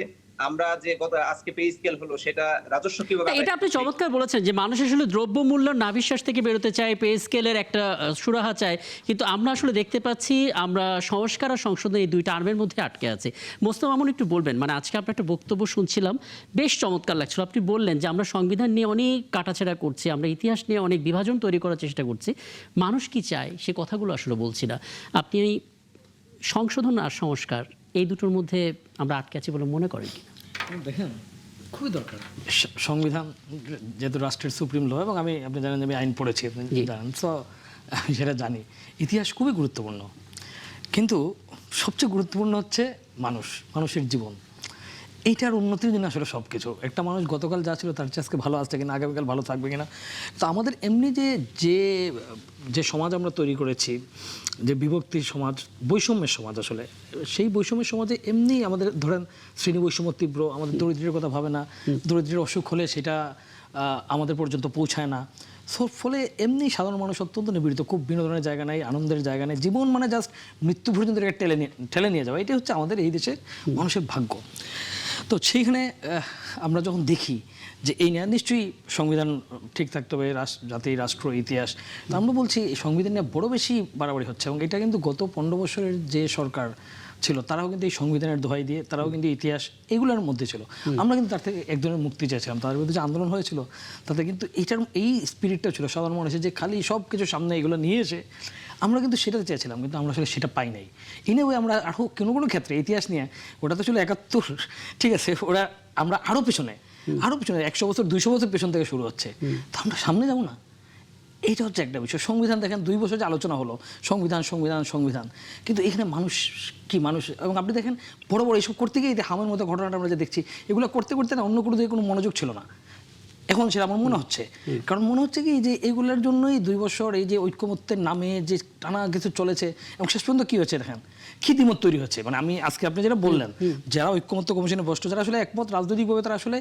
আমরা যে আজকে পে স্কেল হলো সেটা রাজস্ব কিভাবে। এটা আপনি চমৎকার বলেছেন যে মানুষ আসলে দ্রব্যমূল্য নাভিশ্বাস থেকে বেরোতে চায়, পে স্কেলের একটা সুরাহা চায়, কিন্তু আমরা আসলে দেখতে পাচ্ছি আমরা সংস্কার আর সংশোধন এই দুইটা আর্মের মধ্যে আটকে আছে। মোস্তফা মামুন, একটু বলবেন, মানে আজকে আপনার একটা বক্তব্য শুনছিলাম, বেশ চমৎকার লাগছিল। আপনি বললেন যে আমরা সংবিধান নিয়ে অনেক কাটাছেড়া করছি, আমরা ইতিহাস নিয়ে অনেক বিভাজন তৈরি করার চেষ্টা করছি, মানুষ কি চায় সে কথাগুলো আসলে বলছি না। আপনি সংশোধন আর সংস্কার এই দুটোর মধ্যে আমরা আটকে আছি বলে মনে করেন কিনা? দেখেন, খুবই দরকার সংবিধান, যেহেতু রাষ্ট্রের সুপ্রিম ল, এবং আপনি জানেন আমি আইন পড়েছি, আপনি জানেন, সো আমি সেটা জানি। ইতিহাস খুবই গুরুত্বপূর্ণ, কিন্তু সবচেয়ে গুরুত্বপূর্ণ হচ্ছে মানুষের জীবন। এইটার উন্নতির জন্য আসলে সব কিছু, একটা মানুষ গতকাল যা ছিল তার চেয়ে আজকে ভালো আছে কিনা, আগামীকাল ভালো থাকবে কিনা। তো আমাদের এমনি যে সমাজ আমরা তৈরি করেছি, যে বিভক্তির সমাজ, বৈষম্যের সমাজ, আসলে সেই বৈষম্যের সমাজে এমনি আমাদের ধরেন শ্রেণী বৈষম্য তীব্র, আমাদের দরিদ্রের কথা ভাবে না, দরিদ্রের অসুখ হলে সেটা আমাদের পর্যন্ত পৌঁছায় না। ফলে এমনি সাধারণ মানুষ অত্যন্ত নিপীড়িত, খুব বিনোদনের জায়গা নেই, আনন্দের জায়গা নেই, জীবন মানে জাস্ট মৃত্যু পর্যন্ত ঠেলে নিয়ে যাওয়া। এটাই হচ্ছে আমাদের এই দেশের মানুষের ভাগ্য। তো সেইখানে আমরা যখন দেখি যে এই নিয়ে নিশ্চয়ই সংবিধান ঠিক থাকতে হবে, জাতি, রাষ্ট্র, ইতিহাস, তো আমরা বলছি এই সংবিধান নিয়ে বড় বেশি বাড়াবাড়ি হচ্ছে। এবং এটা কিন্তু গত 15 বছরের যে সরকার ছিল তারাও কিন্তু এই সংবিধানের দোহাই দিয়ে, তারাও কিন্তু ইতিহাস এগুলোর মধ্যে ছিল। আমরা কিন্তু তার থেকে এক ধরনের মুক্তি চাইছিলাম। তাদের বিরুদ্ধে যে আন্দোলন হয়েছিল তাতে কিন্তু এই স্পিরিটটা ছিল সাধারণ মানুষের, যে খালি সব কিছু সামনে এগুলো নিয়ে এসে আমরা কিন্তু সেটাতে চেয়েছিলাম, কিন্তু আমরা আসলে সেটা পাই নাই। ইনে ওই আমরা আরও কোনো ক্ষেত্রে ইতিহাস নিয়ে, ওটা তো ছিল 71, ঠিক আছে, আমরা আরও পিছনে 100 বছর 200 বছর পেছন থেকে শুরু হচ্ছে, তো আমরা সামনে যাবো না। এইটা হচ্ছে একটা বিষয়। সংবিধান দেখেন 2 বছর যে আলোচনা হলো সংবিধান, কিন্তু এখানে মানুষ, এবং আপনি দেখেন বড় এইসব করতে গিয়ে হামের মতো ঘটনাটা আমরা যে দেখছি, এগুলো করতে না অন্য কোনো দিকে কোনো মনোযোগ ছিল না। এখন সেটা আমার মনে হচ্ছে, কারণ মনে হচ্ছে কি যে এইগুলোর জন্যই 2 বছর এই যে ঐক্যমত্যের নামে যে টানা কিছু চলেছে, এবং শেষ পর্যন্ত কী হচ্ছে দেখেন, খিদিমত তৈরি হচ্ছে। মানে আমি আজকে আপনি যেটা বললেন, যারা ঐক্যমত্য কমিশনে বসতো, যারা আসলে একমত রাজনৈতিকভাবে, তারা আসলে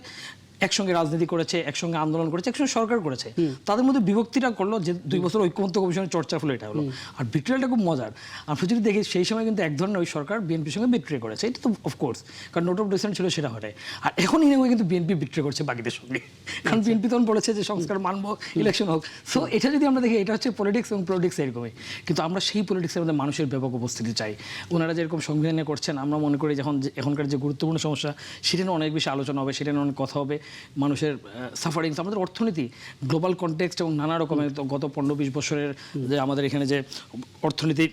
একসঙ্গে রাজনীতি করেছে, একসঙ্গে আন্দোলন করেছে, একসঙ্গে সরকার করেছে, তাদের মধ্যে বিভক্তিটা করলো যে 2 বছর ঐক্যমত্য কমিশনের চর্চার ফলে এটা হলো। আর বিট্রিয়ালটা খুব মজার। আমরা যদি দেখি সেই সময় কিন্তু এক ধরনের ওই সরকার বিএনপির সঙ্গে বিট্রে করেছে, এটা তো অফকোর্স, কারণ নোট অফ ডিসেন্ট ছিল সেটা হটে। আর এখন ইনে কিন্তু বিএনপি বিট্রে করছে বাকিদের সঙ্গে, কারণ বিএনপি তখন বলেছে যে সংস্কার মানবো, ইলেকশন হোক। সো এটা যদি আমরা দেখি, এটা হচ্ছে পলিটিক্স, এবং পলিটিক্স এরকমই। কিন্তু আমরা সেই পলিটিক্সের মধ্যে মানুষের ব্যাপক উপস্থিতি চাই। ওনারা যেরকম সংবিধানে করছেন, আমরা মনে করি যখন এখনকার যে গুরুত্বপূর্ণ সমস্যা, সেটা নিয়ে অনেক বেশি আলোচনা হবে, সেটা নিয়ে অনেক কথা হবে, মানুষের সাফারিংস, আমাদের অর্থনীতি গ্লোবাল কনটেক্সট এবং নানা রকমের গত 15-20 বছরের যে আমাদের এখানে যে অর্থনীতি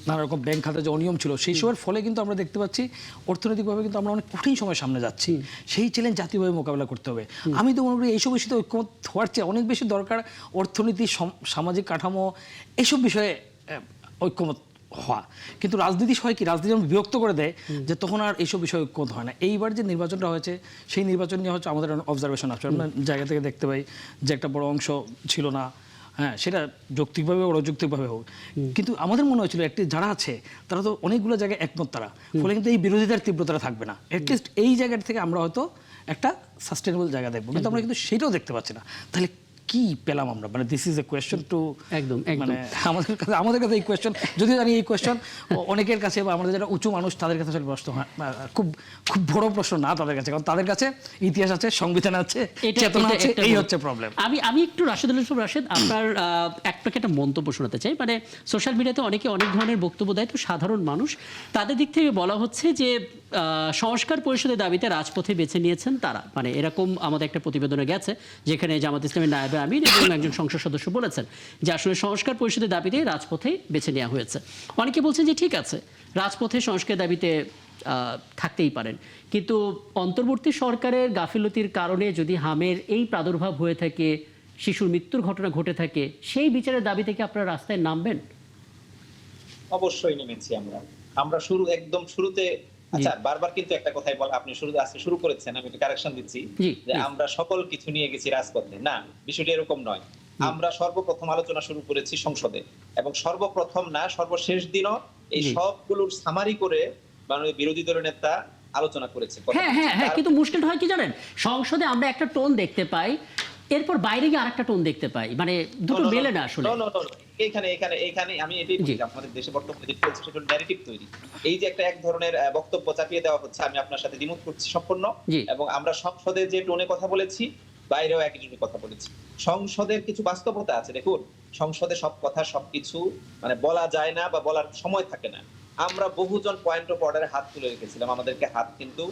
নানা রকম ব্যাংক খাতে যে অনিয়ম ছিল সেই সবের ফলে কিন্তু আমরা দেখতে পাচ্ছি অর্থনৈতিকভাবে কিন্তু আমরা অনেক কঠিন সময়ের সামনে যাচ্ছি। সেই চ্যালেঞ্জ জাতীয়ভাবে মোকাবেলা করতে হবে। আমি তো মনে করি এইসব বিষয়ে ঐক্যমত হওয়ার চেয়ে অনেক বেশি দরকার অর্থনীতি, সামাজিক কাঠামো, এইসব বিষয়ে ঐক্যমত হওয়া। কিন্তু রাজনীতি হয় কি, রাজনীতি যেমন বিরক্ত করে দেয় যে তখন আর এইসব বিষয়ে ঐক্যমত হয় না। এইবার যে নির্বাচনটা হয়েছে সেই নির্বাচন নিয়ে হচ্ছে আমাদের অবজারভেশন আছে, আমরা জায়গা থেকে দেখতে পাই যে একটা বড় অংশ ছিল না, হ্যাঁ সেটা যৌক্তিকভাবে হোক অযৌক্তিকভাবে হোক, কিন্তু আমাদের মনে হয়েছিল একটি যারা আছে তারা তো অনেকগুলো জায়গায় একমত তারা, ফলে কিন্তু এই বিরোধিতার তীব্রতা থাকবে না। অ্যাটলিস্ট এই জায়গাটা থেকে আমরা হয়তো একটা সাস্টেনেবল জায়গা দেখবো, কিন্তু আমরা কিন্তু সেটাও দেখতে পাচ্ছি না। তাহলে কি পেলাম আমরা? মানে this is a question to, একদম মানে আমাদের কাছে এই কোয়েশ্চেন, যদিও জানি এই কোয়েশ্চেন অনেকের কাছে বা আমাদের যারা উঁচু মানুষ তাদের কাছে আসলে প্রশ্ন হয় খুব খুব বড় প্রশ্ন না তাদের কাছে, কারণ তাদের কাছে ইতিহাস আছে, সংবিধান আছে, চেতনা আছে, এই হচ্ছে প্রবলেম। আমি একটু রাশেদুল ইসলাম রাশেদ, আপনার আপনাকে একটা মন্তব্য শোনাতে চাই। মানে সোশ্যাল মিডিয়াতে অনেকে অনেক ধরনের বক্তব্য দেয়, তো সাধারণ মানুষ তাদের দিক থেকে বলা হচ্ছে যে সংস্কার পরিষদের দাবিতে রাজপথে বেছে নিয়েছেন তারা, মানে এরকম আমাদের একটা প্রতিবেদনে গেছে যেখানে জামাত ইসলামের নায়েবে আমির এবং একজন সংসদ সদস্য বলেছেন যে আসলে সংস্কার পরিষদের দাবিতে রাজপথে বেছে নেওয়া হয়েছে। অনেকে বলছেন যে ঠিক আছে, রাজপথে সংস্কার দাবিতে থাকতেই পারেন, কিন্তু অন্তর্বর্তী সরকারের গাফিলতির কারণে যদি হামের এই প্রাদুর্ভাব হয়ে থাকে, শিশুর মৃত্যুর ঘটনা ঘটে থাকে, সেই বিচারের দাবি থেকে আপনারা রাস্তায় নামবেন? অবশ্যই নেমেছি আমরা একদম শুরুতে। আচ্ছা, বারবার কিন্তু একটা কথাই বলা, আপনি আজকে শুরু করেছেন, আমি একটা কারেকশন দিচ্ছি যে আমরা সকল কিছু নিয়ে গেছি রাজপথে। না, বিষয়টি এরকম নয়। আমরা সর্বপ্রথম আলোচনা শুরু করেছি সংসদে, এবং সর্বপ্রথম না সর্বশেষ দিনও এই সবগুলোর সামারি করে মাননীয় বিরোধী দলের নেতা আলোচনা করেছে। হ্যাঁ হ্যাঁ হ্যাঁ, কিন্তু মুশকিল হয় কি জানেন, সংসদে আমরা একটা টোন দেখতে পাই, এরপর বাইরে গিয়ে আরেকটা টোন দেখতে পাই, মানে দুটো মেলে না আসলে। এইখানে আমি এটাই বলি, আমাদের দেশে বর্তমানে যে চলছে সেটা ন্যারেটিভ তৈরি। এই যে এক ধরনের বক্তব্য চাপিয়ে দেওয়া হচ্ছে, আমি আপনার সাথে দ্বিমত করছি সম্পূর্ণ। এবং আমরা সংসদে যে টোনে কথা বলেছি, বাইরেও একই টোনে কথা বলেছি। সংসদের কিছু বাস্তবতা আছে। দেখুন, সংসদে সব কথা সবকিছু মানে বলা যায় না বা বলার সময় থাকে না। আমরা বহুজন পয়েন্ট অফ অর্ডারে হাত তুলে রেখেছিলাম, আমাদেরকে হাত কিন্তু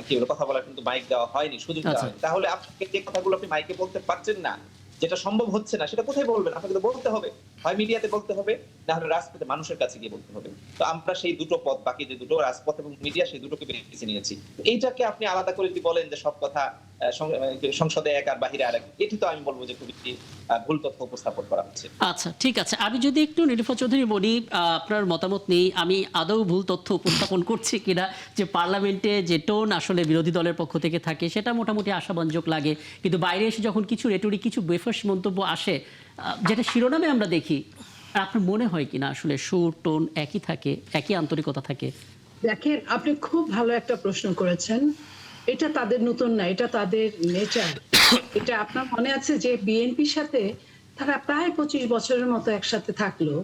কি বলে কথা বলার কিন্তু মাইক দেওয়া হয়নি, সুযোগ দেওয়া হয়নি। তাহলে আপনাকে যে কথাগুলো আপনি মাইকে বলতে পারছেন না, যেটা সম্ভব হচ্ছে না, সেটা কোথায় বলবেন? আপনাকে তো বলতে হবে, হয় মিডিয়াতে বলতে হবে, না হলে রাজপথে মানুষের কাছে গিয়ে বলতে হবে। তো আমরা সেই দুটো পথ, বাকি যে দুটো রাজপথ এবং মিডিয়া, সেই দুটোকে বেছে নিয়েছি। এইটাকে আপনি আলাদা করে যদি বলেন যে সব কথা সংসদে এক আর বাহিরে আরেক, এটি তো আমি বলবো যে খুবই ভুল তথ্য উপস্থাপন করা হচ্ছে। আচ্ছা ঠিক আছে, আমি যদি একটু নীলুফা চৌধুরী বলি, আপনার মতামত নেই আমি আদৌ ভুল তথ্য উপস্থাপন করছি কিনা, যে পার্লামেন্টে যে টোন আসলে বিরোধী দলের পক্ষ থেকে থাকে সেটা মোটামুটি আশাব্যঞ্জক লাগে, কিন্তু বাইরে এসে যখন কিছু রেটরিক, কিছু বেফাস মন্তব্য আসে যেটা শিরোনামে আমরা দেখি, আপনার মনে হয় কিনা আসলে সুর টোন একই থাকে, একই আন্তরিকতা থাকে? দেখেন, আপনি খুব ভালো একটা প্রশ্ন করেছেন। এটা তাদের নতুন না, এটা তাদের নেচার। এটা আপনার মনে আছে যে বিএনপির সাথে তারা প্রায় 25 বছরের মতো একসাথে থাকলো,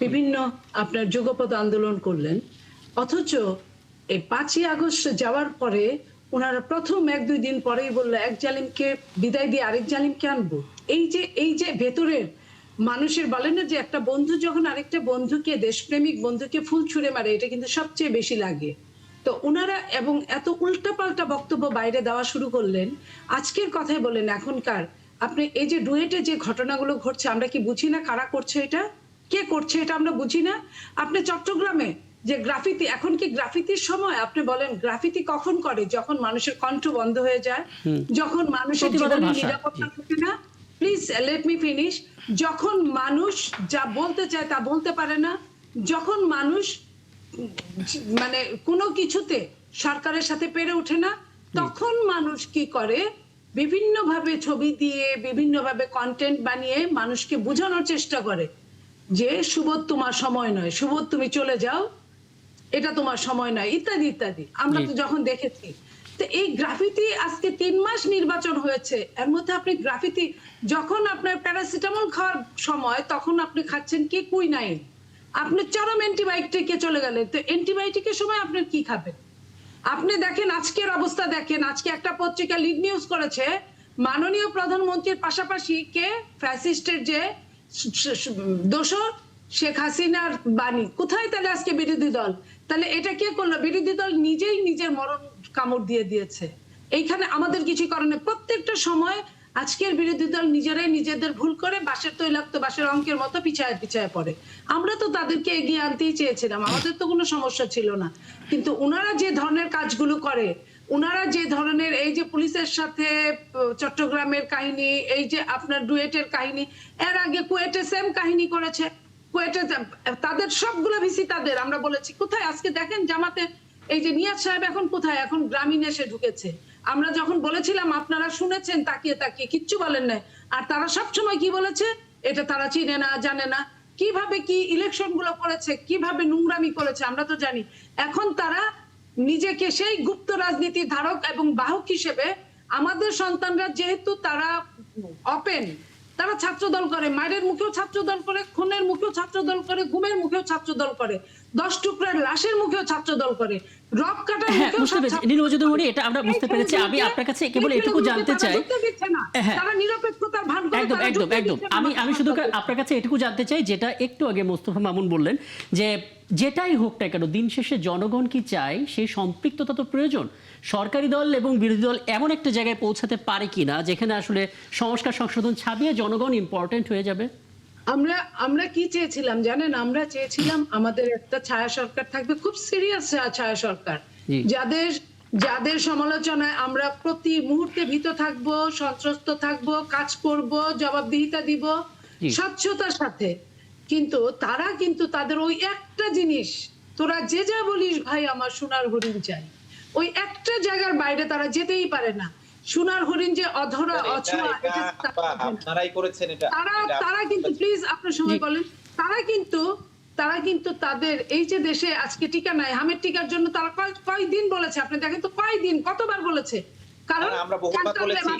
বিভিন্ন আপনার যুগপৎ আন্দোলন করলেন, অথচ এই 5ই আগস্ট যাওয়ার পরে ওনারা প্রথম 1-2 দিন পরেই বললো এক জালিমকে বিদায় দিয়ে আরেক জালিমকে আনবো। এই যে ভেতরের মানুষের, বলেন না যে একটা বন্ধু যখন আরেকটা বন্ধুকে, দেশপ্রেমিক বন্ধুকে ফুল ছুঁড়ে মারে, এটা কিন্তু সবচেয়ে বেশি লাগে। তো ওনারা এবং এত উল্টাপাল্টা বক্তব্য বাইরে দেওয়া শুরু করলেন। আজকের কথাই বলেন, এখনকার আপনি এই যে ডুয়েটে যে ঘটনাগুলো ঘটছে, আমরা কি বুঝি না কারা করছে এটা, কে করছে এটা আমরা বুঝি না? আপনি চট্টগ্রামে যে গ্রাফিতি, এখন কি গ্রাফিতির সময়? আপনি বলেন গ্রাফিতি কখন করে? যখন মানুষের কণ্ঠ বন্ধ হয়ে যায়, যখন মানুষের জীবনে নিরাপত্তা থাকে না। Please let me finish. যখন মানুষ যা বলতে চায় তা বলতে পারে না, যখন মানুষ মানে কোনো কিছুতে সরকারের সাথে পেরে ওঠে না, তখন মানুষ কি করে? বিভিন্নভাবে ছবি দিয়ে, বিভিন্নভাবে কন্টেন্ট বানিয়ে মানুষকে বোঝানোর চেষ্টা করে যে সুবোধ তোমার সময় নয়, সুবোধ তুমি চলে যাও, এটা তোমার সময় নয়, ইত্যাদি ইত্যাদি। আমরা তো যখন দেখেছি। তো এই গ্রাফিতি, আজকে 3 মাস নির্বাচন হয়েছে, এর মধ্যে আপনি গ্রাফিতি, যখন আপনার প্যারাসিটামল খাওয়ার সময় তখন আপনি খাচ্ছেন কি কুইনাইন, আপনি চরম অ্যান্টিবায়োটিকে চলে গেলেন, তো অ্যান্টিবায়োটিকের সময় আপনি কি খাবেন? আপনি দেখেন আজকের অবস্থা, দেখেন আজকে একটা পত্রিকা লিড নিউজ করেছে, মাননীয় প্রধানমন্ত্রীর পাশাপাশি কে ফ্যাসিস্টের যে দোষর শেখ হাসিনার বাণী। কোথায় তাহলে আজকে বিরোধী দল? তাহলে এটা কে করলো? বিরোধী দল নিজেই নিজের মরণ কামড় দিয়ে দিয়েছে। এইখানে আমাদের কিছু করে না। প্রত্যেকটা সময় আজকের বিরোধী দল নিজেরাই নিজেদের ভুল করে বাঁশের তৈলাক্ত বাঁশের অঙ্কের মতো পিছায় পিছায় পড়ে। আমরা তো তাদেরকে এগিয়ে আনতেই চেয়েছিলাম, আমাদের তো কোনো সমস্যা ছিল না। কিন্তু ওনারা যে ধরনের কাজগুলো করে, ওনারা যে ধরনের এই যে পুলিশের সাথে চট্টগ্রামের কাহিনী, এই যে আপনার ডুয়েটের কাহিনী, এর আগে কুয়েটে সেম কাহিনী করেছে। কুয়েটে তাদের সবগুলো ভিসি তাদের, আমরা বলেছি কোথায় আজকে দেখেন জামাতে এই যে নিয়াজ সাহেব এখন কোথায়, এখন গ্রামীণ এসে ঢুকেছে। আমরা যখন বলেছিলাম আপনারা শুনেছেন তাকিয়ে তাকিয়ে, কিচ্ছু বলেন নাই। আর তারা সবসময় কি বলেছে, এটা তারা চিনে না জানে না, কিভাবে কি ইলেকশন গুলো করেছে, কিভাবে নোংরামি করেছে আমরা তো জানি। এখন তারা নিজেকে সেই গুপ্ত রাজনীতির ধারক এবং বাহক হিসেবে, আমাদের সন্তানরা যেহেতু তারা ওপেন, তারা ছাত্রদল করে, মায়ের মুখেও ছাত্রদল করে, খুনের মুখেও ছাত্রদল করে, গুমের মুখেও ছাত্রদল করে, 10 টুকরার লাশের মুখেও ছাত্রদল করে, রক কাটার মুখেও নীলমজুদুমণি, এটা আমরা বুঝতে পেরেছি। আমি আপনার কাছে কেবল এটুকু জানতে চাই, তারা নিরপেক্ষতার ভান করে, একদম একদম একদম আমি শুধু আপনার কাছে এটুকু জানতে চাই, যেটা একটু আগে মোস্তফা মামুন বললেন যে যেটাই হোক না কেন দিন শেষে জনগণ কি চায় সেই সম্পৃক্ততা তো প্রয়োজন। সরকারি দল এবং বিরোধী দল এমন একটা জায়গায় পৌঁছাতে পারে কিনা যেখানে আসলে সংস্কার সংশোধন ছাপিয়ে জনগণ ইম্পর্টেন্ট হয়ে যাবে। আমরা কি চেয়েছিলাম জানেন, আমরা চেয়েছিলাম আমাদের একটা ছায়া সরকার থাকবে, খুব সিরিয়াস ছায়া সরকার, যাদের সমালোচনায় আমরা প্রতি মুহূর্তে ভীত থাকবো, সন্ত্রস্ত থাকবো, কাজ করব, জবাবদিহিতা দিব স্বচ্ছতার সাথে। কিন্তু তাদের ওই একটা জিনিস, তোরা যে যা বলিস ভাই আমার সোনার হরিণ চাই, ওই একটা জায়গার বাইরে তারা যেতেই পারে না। সোনার হরিণ যে অধরা অছোঁয়া, আপনারাই করেছেন এটা। তারা কিন্তু প্লিজ আপনার সময় বলেন, তারা কিন্তু তাদের এই যে দেশে আজকে টিকা নাই, হামের টিকার জন্য তারা কয়দিন বলেছে, আপনি দেখেন তো কয়দিন, কতবার বলেছে। কারণ আমরা বহুবার বলেছি।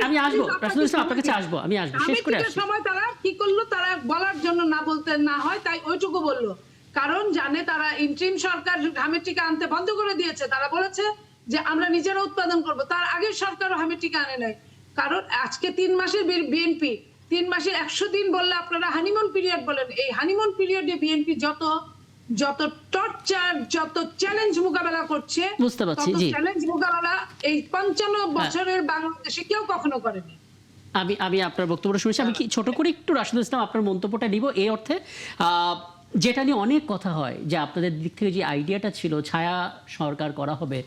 আমি আসবো রাসূল ইসলাম, আপনার কাছে আসবো, আমি আসবো, শেষ করে আসি। সময় তারা কি করলো, তারা বলার জন্য না বলতে না হয় তাই ওইটুকু বললো, কারণ জানে তারা ইন্ট্রিম সরকার হামের টিকা আনতে বন্ধ করে দিয়েছে। তারা বলেছে যে আমরা নিজেরা উৎপাদন করব, তার আগের সরকারও হামের টিকা আনে নাই। কারণ আজকে 3 মাসের বিএনপি 3 মাসে 100 দিন বললে আপনারা হানিমুন পিরিয়ড বলেন, এই হানিমুন পিরিয়ডে বিএনপি যত টর্চার, যত চ্যালেঞ্জ মোকাবেলা করছে, বুঝতে পারছি, জি, চ্যালেঞ্জ মোকাবেলা এই 55 বছরের বাংলাদেশে কেউ কখনো করেনি। আমি আপনার বক্তব্যটা শুনেছি। আমি কি ছোট করে একটু রাশিদুল ইসলাম আপনার মন্তব্যটা নিব এই অর্থে, যেটা নিয়ে অনেক কথা হয় যে আপনাদের দিক থেকে যে আইডিয়াটা ছিল ছায়া সরকার করা হবে,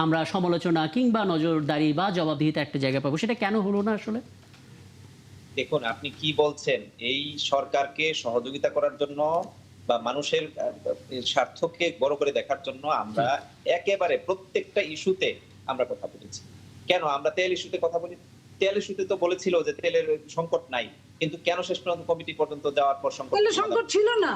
আমরা সমালোচনা কিংবা নজরদারি বা জবাবদিহিতা একটা জায়গা পাবো, সেটা কেন হলো না আসলে? দেখুন আপনি কি বলছেন, এই সরকারকে সহযোগিতা করার জন্য বা মানুষের স্বার্থকে বড় করে দেখার জন্য আমরা একেবারে প্রত্যেকটা ইস্যুতে আমরা কথা বলেছি। কেন আমরা তেল ইস্যুতে কথা বলি? তেল ইস্যুতে তো বলেছিল যে তেলের সংকট নাই, কিন্তু কেন শেষ পর্যন্ত কমিটি পর্যন্ত যাওয়ার পর সংকট ছিল না?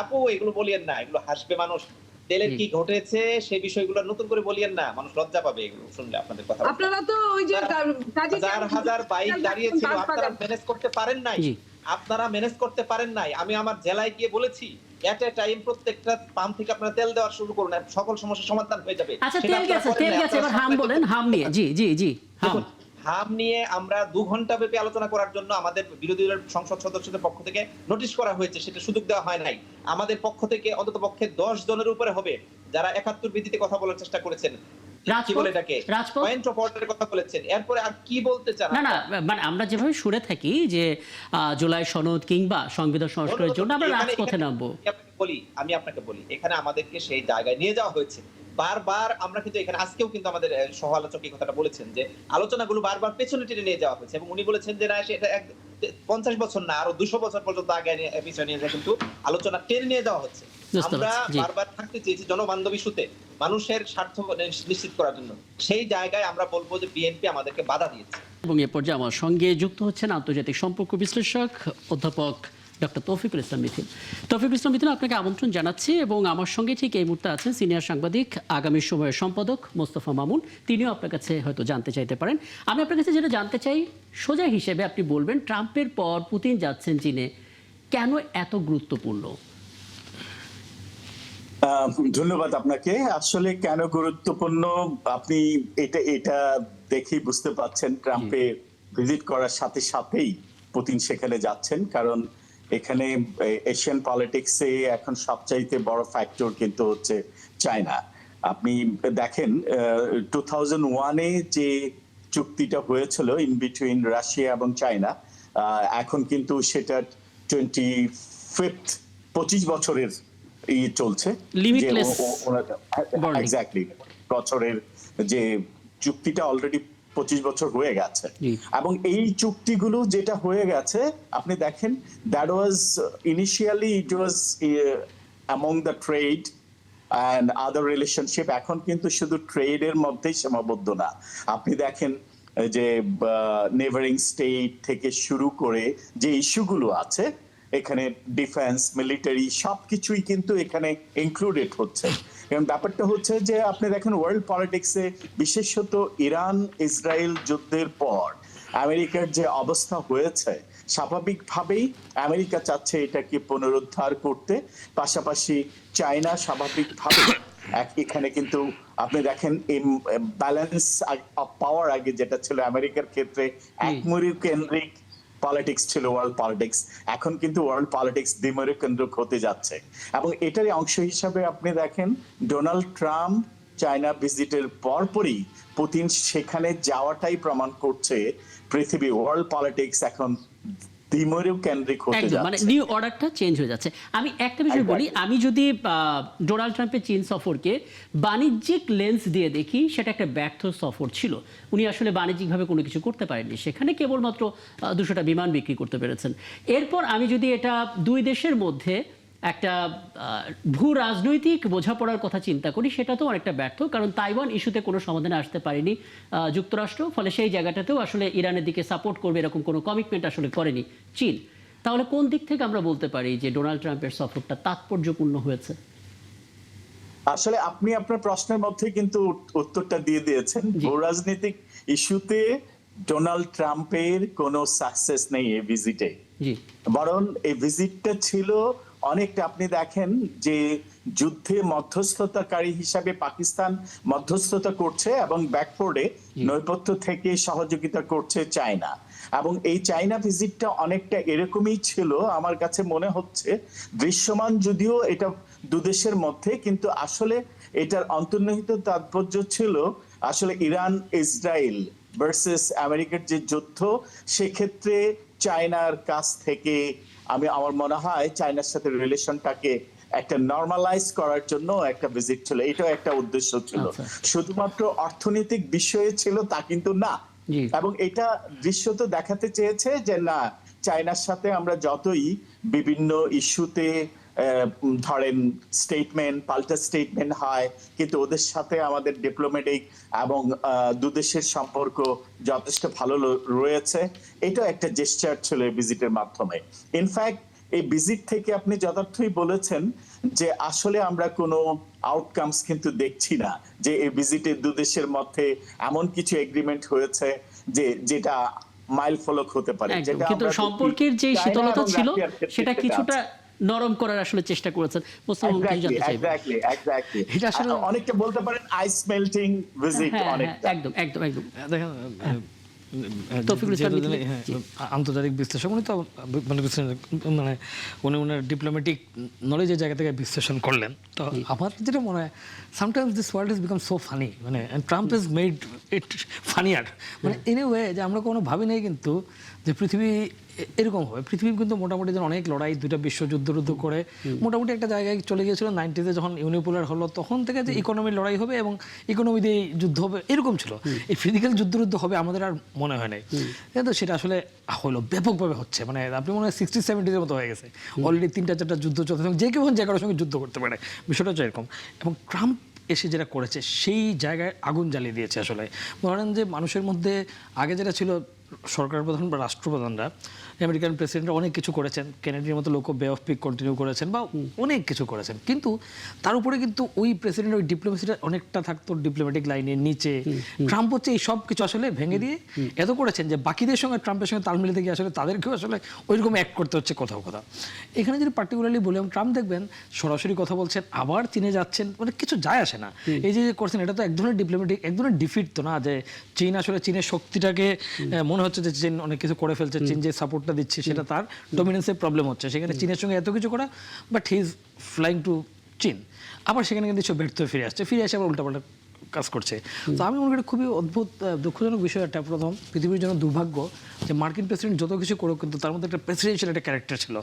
আপু এগুলো বলিয়েন না, এগুলো হাসবে মানুষ। তেলের কি ঘটেছে সেই বিষয়গুলো নতুন করে বলিয়েন না, মানুষ লজ্জা পাবে এগুলো শুনলে আপনাদের কথা। আপনারা তো ওই যে হাজার বাইক দাঁড়িয়েছিল, আপনারা ম্যানেজ করতে পারেন নাই, আমি আমার জেলায় গিয়ে বলেছি এট এ টাইম প্রত্যেকটা পাম্প থেকে আপনারা তেল দেওয়া শুরু করুন, সকল সমস্যার সমাধান হয়ে যাবে। আচ্ছা তেল গেছে, এবার হাম বলেন, হাম নিয়ে জি হাম নিয়ে আমরা 2 ঘন্টা ব্যাপী আলোচনা করার জন্য আমাদের বিরোধী দলের সংসদ সদস্যদের পক্ষ থেকে নোটিশ করা হয়েছে, সেটা সুযোগ দেওয়া হয় নাই। আমাদের পক্ষ থেকে অন্তত পক্ষে 10 জনের উপরে হবে যারা 71 ভিত্তিতে কথা বলার চেষ্টা করেছেন, কথা বলেছেন। এরপরে আর কি বলতে চান? না মানে আমরা যেভাবে শুনে থাকি যে জুলাই সনদ কিংবা সংবিধান সংস্কারের জন্য আমরা রাজপথে নামবো। আমি আপনাকে বলি এখানে আমাদেরকে সেই জায়গায় নিয়ে যাওয়া হয়েছে বারবার। আমরা কিন্তু এখানে আজকেও কিন্তু আমাদের সহ আলোচক এই কথাটা বলেছেন যে আলোচনাগুলো বারবার পেছনে টেনে নিয়ে যাওয়া হয়েছে, এবং উনি বলেছেন যে না সেটা 50 বছর না আরো 200 বছর পর্যন্ত আগে পিছনে নিয়ে যায়, কিন্তু আলোচনা টেনে নিয়ে যাওয়া হচ্ছে। আমরা বারবার থাকতে চেয়েছি জনবান্ধব ইস্যুতে, মানুষের স্বার্থ নিশ্চিত করার জন্য। সেই জায়গায় আমরা বলবো যে বিএনপি আমাদেরকে বাধা দিয়েছে। এবং এ পর্যায়ে আমার সঙ্গে যুক্ত হচ্ছেন আন্তর্জাতিক সম্পর্ক বিশ্লেষক অধ্যাপক ডক্টর তৌফিকুল ইসলাম মিথিল। তৌফিকুল ইসলাম মিথিল, আপনাকে আমন্ত্রণ জানাচ্ছি। এবং আমার সঙ্গে ঠিক এই মুহূর্তে আছেন সিনিয়র সাংবাদিক আগামী সময়ের সম্পাদক মোস্তফা মামুন, তিনিও আপনার কাছে হয়তো জানতে চাইতে পারেন। আমি আপনার কাছে যেটা জানতে চাই, সোজা হিসেবে আপনি বলবেন ট্রাম্পের পর পুতিন যাচ্ছেন চীনে, কেন এত গুরুত্বপূর্ণ? ধন্যবাদ আপনাকে। আসলে কেন গুরুত্বপূর্ণ আপনি এটা দেখেই বুঝতে পারছেন। ট্রাম্পে ভিজিট করার সাথে সাথেই পুতিন সেখানে যাচ্ছেন, কারণ এখানে এশিয়ান পলিটিক্সে এখন সবচাইতে বড় ফ্যাক্টর কিন্তু হচ্ছে চায়না। আপনি দেখেন 2001-এ যে চুক্তিটা হয়েছিল ইন বিটুইন রাশিয়া এবং চায়না, এখন কিন্তু সেটা 25 বছরের চলছে, Limitless bonding. এক্স্যাক্টলি বছরের যে চুক্তিটা অলরেডি 25 বছর হয়ে গেছে। এবং এই চুক্তিগুলো যেটা হয়ে গেছে আপনি দেখেন, that was initially it was among the trade and other relationship. এখন কিন্তু শুধু ট্রেডের মধ্যেই সীমাবদ্ধ না। আপনি দেখেন যে নেভারিং স্টেট থেকে শুরু করে যে ইস্যুগুলো আছে এখানে, ডিফেন্স, মিলিটারি সবকিছুই কিন্তু এখানে ইনক্লুডেড হচ্ছে। এবং ব্যাপারটা হচ্ছে যে আপনি দেখেন ওয়ার্ল্ড পলিটিক্সে বিশেষত ইরান ইসরায়েল যুদ্ধের পর আমেরিকার যে অবস্থা হয়েছে, স্বাভাবিকভাবেই আমেরিকা চাচ্ছে এটাকে পুনরুদ্ধার করতে, পাশাপাশি চায়না স্বাভাবিকভাবে এখানে কিন্তু আপনি দেখেন ব্যালেন্স অফ পাওয়ার আগে যেটা ছিল আমেরিকার ক্ষেত্রে একমুখী কেন্দ্রিক পলিটিক্স ছিল ওয়ার্ল্ড পলিটিক্স, এখন কিন্তু ওয়ার্ল্ড পলিটিক্স দ্বিমুখী কেন্দ্রিক হতে যাচ্ছে। এবং এটারই অংশ হিসাবে আপনি দেখেন ডোনাল্ড ট্রাম্প চায়না ভিজিটের পরপরই পুতিন সেখানে যাওয়াটাই প্রমাণ করছে পৃথিবী ওয়ার্ল্ড পলিটিক্স এখন দ্বিমুখী কেন্দ্রিক হতে যাচ্ছে, মানে নিউ অর্ডারটা চেঞ্জ হয়ে যাচ্ছে। আমি একটা বিষয় বলি, আমি যদি ডোনাল্ড ট্রাম্পের চীন সফরকে বাণিজ্যিক লেন্স দিয়ে দেখি, সেটা একটা ব্যর্থ সফর ছিল। উনি আসলে বাণিজ্যিকভাবে কোনো কিছু করতে পারেননি, সেখানে কেবলমাত্র 200টা বিমান বিক্রি করতে পেরেছেন। এরপর আমি যদি এটা দুই দেশের মধ্যে একটা ভূ রাজনৈতিক বোঝাপড়ার কথা চিন্তা করি, সেটা তো অনেকটা ব্যর্থ, কারণ তাইওয়ান ইস্যুতে কোনো সমাধানে আসতে পারেনি যুক্তরাষ্ট্র, ফলে সেই জায়গাটাতেও আসলে ইরানের দিকে সাপোর্ট করবে এরকম কোনো কমিটমেন্ট আসলে করেনি চীন। তাহলে কোন দিক থেকে আমরা বলতে পারি যে ডোনাল্ড ট্রাম্পের সফরটা তাৎপর্যপূর্ণ হয়েছে? আসলে আপনি আপনার প্রশ্নের মধ্যে কিন্তু উত্তরটা দিয়ে দিয়েছেন। ভূ রাজনৈতিক ইস্যুতে ডোনাল্ড ট্রাম্পের কোনো সাকসেস নেই এই ভিজিটে, বরং এই ভিজিটটা ছিল অনেকটা, আপনি দেখেন যে যুদ্ধে মধ্যস্থতাকারী হিসাবে পাকিস্তান মধ্যস্থতা করছে এবং ব্যাকফোর্ডে নৈপথ্য থেকে সহযোগিতা করছে চায়না। এবং এই চায়না ভিজিটটা অনেকটা এরকমই ছিল আমার কাছে মনে হচ্ছে, দৃশ্যমান যদিও এটা দুদেশের মধ্যে, কিন্তু আসলে এটার অন্তর্নিহিত তাৎপর্য ছিল আসলে ইরান ইসরায়েল ভার্সেস আমেরিকার যে যুদ্ধ, সেক্ষেত্রে চায়নার কাছ থেকে আমার মনে হয় চায়নার সাথে রিলেশনটাকে একটা নরমালাইজ করার জন্য একটা ভিজিট ছিল, এটাও একটা উদ্দেশ্য ছিল। শুধুমাত্র অর্থনৈতিক বিষয়ে ছিল তা কিন্তু না। এবং এটা দৃশ্যত দেখাতে চেয়েছে যে না, চায়নার সাথে আমরা যতই বিভিন্ন ইস্যুতে ধরেন স্টেটমেন্ট পাল্টা স্টেটমেন্ট হয়, কিন্তু ওদের সাথে আমাদের ডিপ্লোম্যাটিক এবং দুদেশের সম্পর্ক যথেষ্ট ভালো রয়েছে। এটা একটা জেস্চার ছিল এই ভিজিটের মাধ্যমে। ইনফ্যাক্ট এই ভিজিট থেকে আপনি যথার্থই বলেছেন যে আসলে আমরা কোনো আউটকামস কিন্তু দেখছি না, যে এই ভিজিটে দুদেশের মধ্যে এমন কিছু এগ্রিমেন্ট হয়েছে যেটা মাইল ফলক হতে পারে, যেটা কিন্তু সম্পর্কের যে শীতলতা ছিল সেটা কিছুটা নরম করার আসলে চেষ্টা করেছেন। এটা আসলে অনেকটা বলতে পারেন আইস মেল্টিং ভিজিট, অনেকটা একদম একদম একদম। দেখেন আন্তর্জাতিক বিশ্লেষক উনি তো মানে উনি ওনার ডিপ্লোম্যাটিক নলেজের জায়গা থেকে বিশ্লেষণ করলেন। তো আমার যেটা মনে হয়, sometimes this world is become so funny, মানে Trump is made it funnier, মানে ইন এ ওয়ে যে আমরা কোনো ভাবি নাই কিন্তু যে পৃথিবী এরকম হবে। পৃথিবী কিন্তু মোটামুটি অনেক লড়াই, দুইটা বিশ্বযুদ্ধ করে মোটামুটি একটা জায়গায় চলে গিয়েছিল। 90s যখন ইউনিপোলার হলো তখন থেকে যে ইকোনমির লড়াই হবে এবং ইকোনমি দিয়ে যুদ্ধ হবে এরকম ছিল। এই ফিজিক্যাল যুদ্ধ হবে আমাদের আর মনে হয় নাই, কিন্তু সেটা আসলে হলো, ব্যাপকভাবে হচ্ছে। মানে আপনি মনে হয় 60-70s মতো হয়ে গেছে, অলরেডি 3-4টা যুদ্ধ চলছে, যে কেউ যে কারোর সঙ্গে যুদ্ধ করতে পারে, বিষয়টা হচ্ছে এরকম। এবং ট্রাম্প এসে যেটা করেছে সেই জায়গায় আগুন জ্বালিয়ে দিয়েছে। আসলে ধরেন যে মানুষের মধ্যে আগে যেটা ছিল, সরকার প্রধান বা রাষ্ট্রপ্রধানরা, আমেরিকান প্রেসিডেন্টরা অনেক কিছু করেছেন, কেনেডির মতো লোক বে অফ পিক কন্টিনিউ করেছেন বা অনেক কিছু করেছেন, কিন্তু তার উপরে কিন্তু ওই প্রেসিডেন্ট ওই ডিপ্লোমেসিটা অনেকটা থাকতো ডিপ্লোম্যাটিক লাইনের নিচে। ট্রাম্প হচ্ছে এই সব কিছু আসলে ভেঙে দিয়ে এত করেছেন যে বাকিদের সঙ্গে ট্রাম্পের সঙ্গে তাল মিলিয়ে গিয়ে আসলে তাদেরকেও আসলে ওইরকম অ্যাক্ট করতে হচ্ছে কোথাও। এখানে যদি পার্টিকুলারলি বললাম, ট্রাম্প দেখবেন সরাসরি কথা বলছেন, আবার চীনে যাচ্ছেন, মানে কিছু যায় আসে না। এই যে করছেন এটা তো এক ধরনের ডিপ্লোম্যাটিক, এক ধরনের ডিফিট তো না, যে চীন আসলে চীনের শক্তিটাকে মনে হচ্ছে যে চীন অনেক কিছু করে ফেলছে, চীন যে সাপোর্টটা দিচ্ছে সেটা তার ডমিনেন্সের প্রবলেম হচ্ছে, সেখানে চীনের সঙ্গে এত কিছু করা, but he is flying two চীন, আবার সেখানে কিন্তু সব ব্যর্থ হয়ে ফিরে আসে আবার উল্টাপাল্টা কাজ করছে। তো আমি মনে করি খুবই অদ্ভুত দুঃখজনক বিষয় একটা। প্রথম, পৃথিবীর জন্য দুর্ভাগ্য যে মার্কিন প্রেসিডেন্ট যত কিছু করুক কিন্তু তার মধ্যে একটা প্রেসিডেন্সিয়াল একটা ক্যারেক্টার ছিল,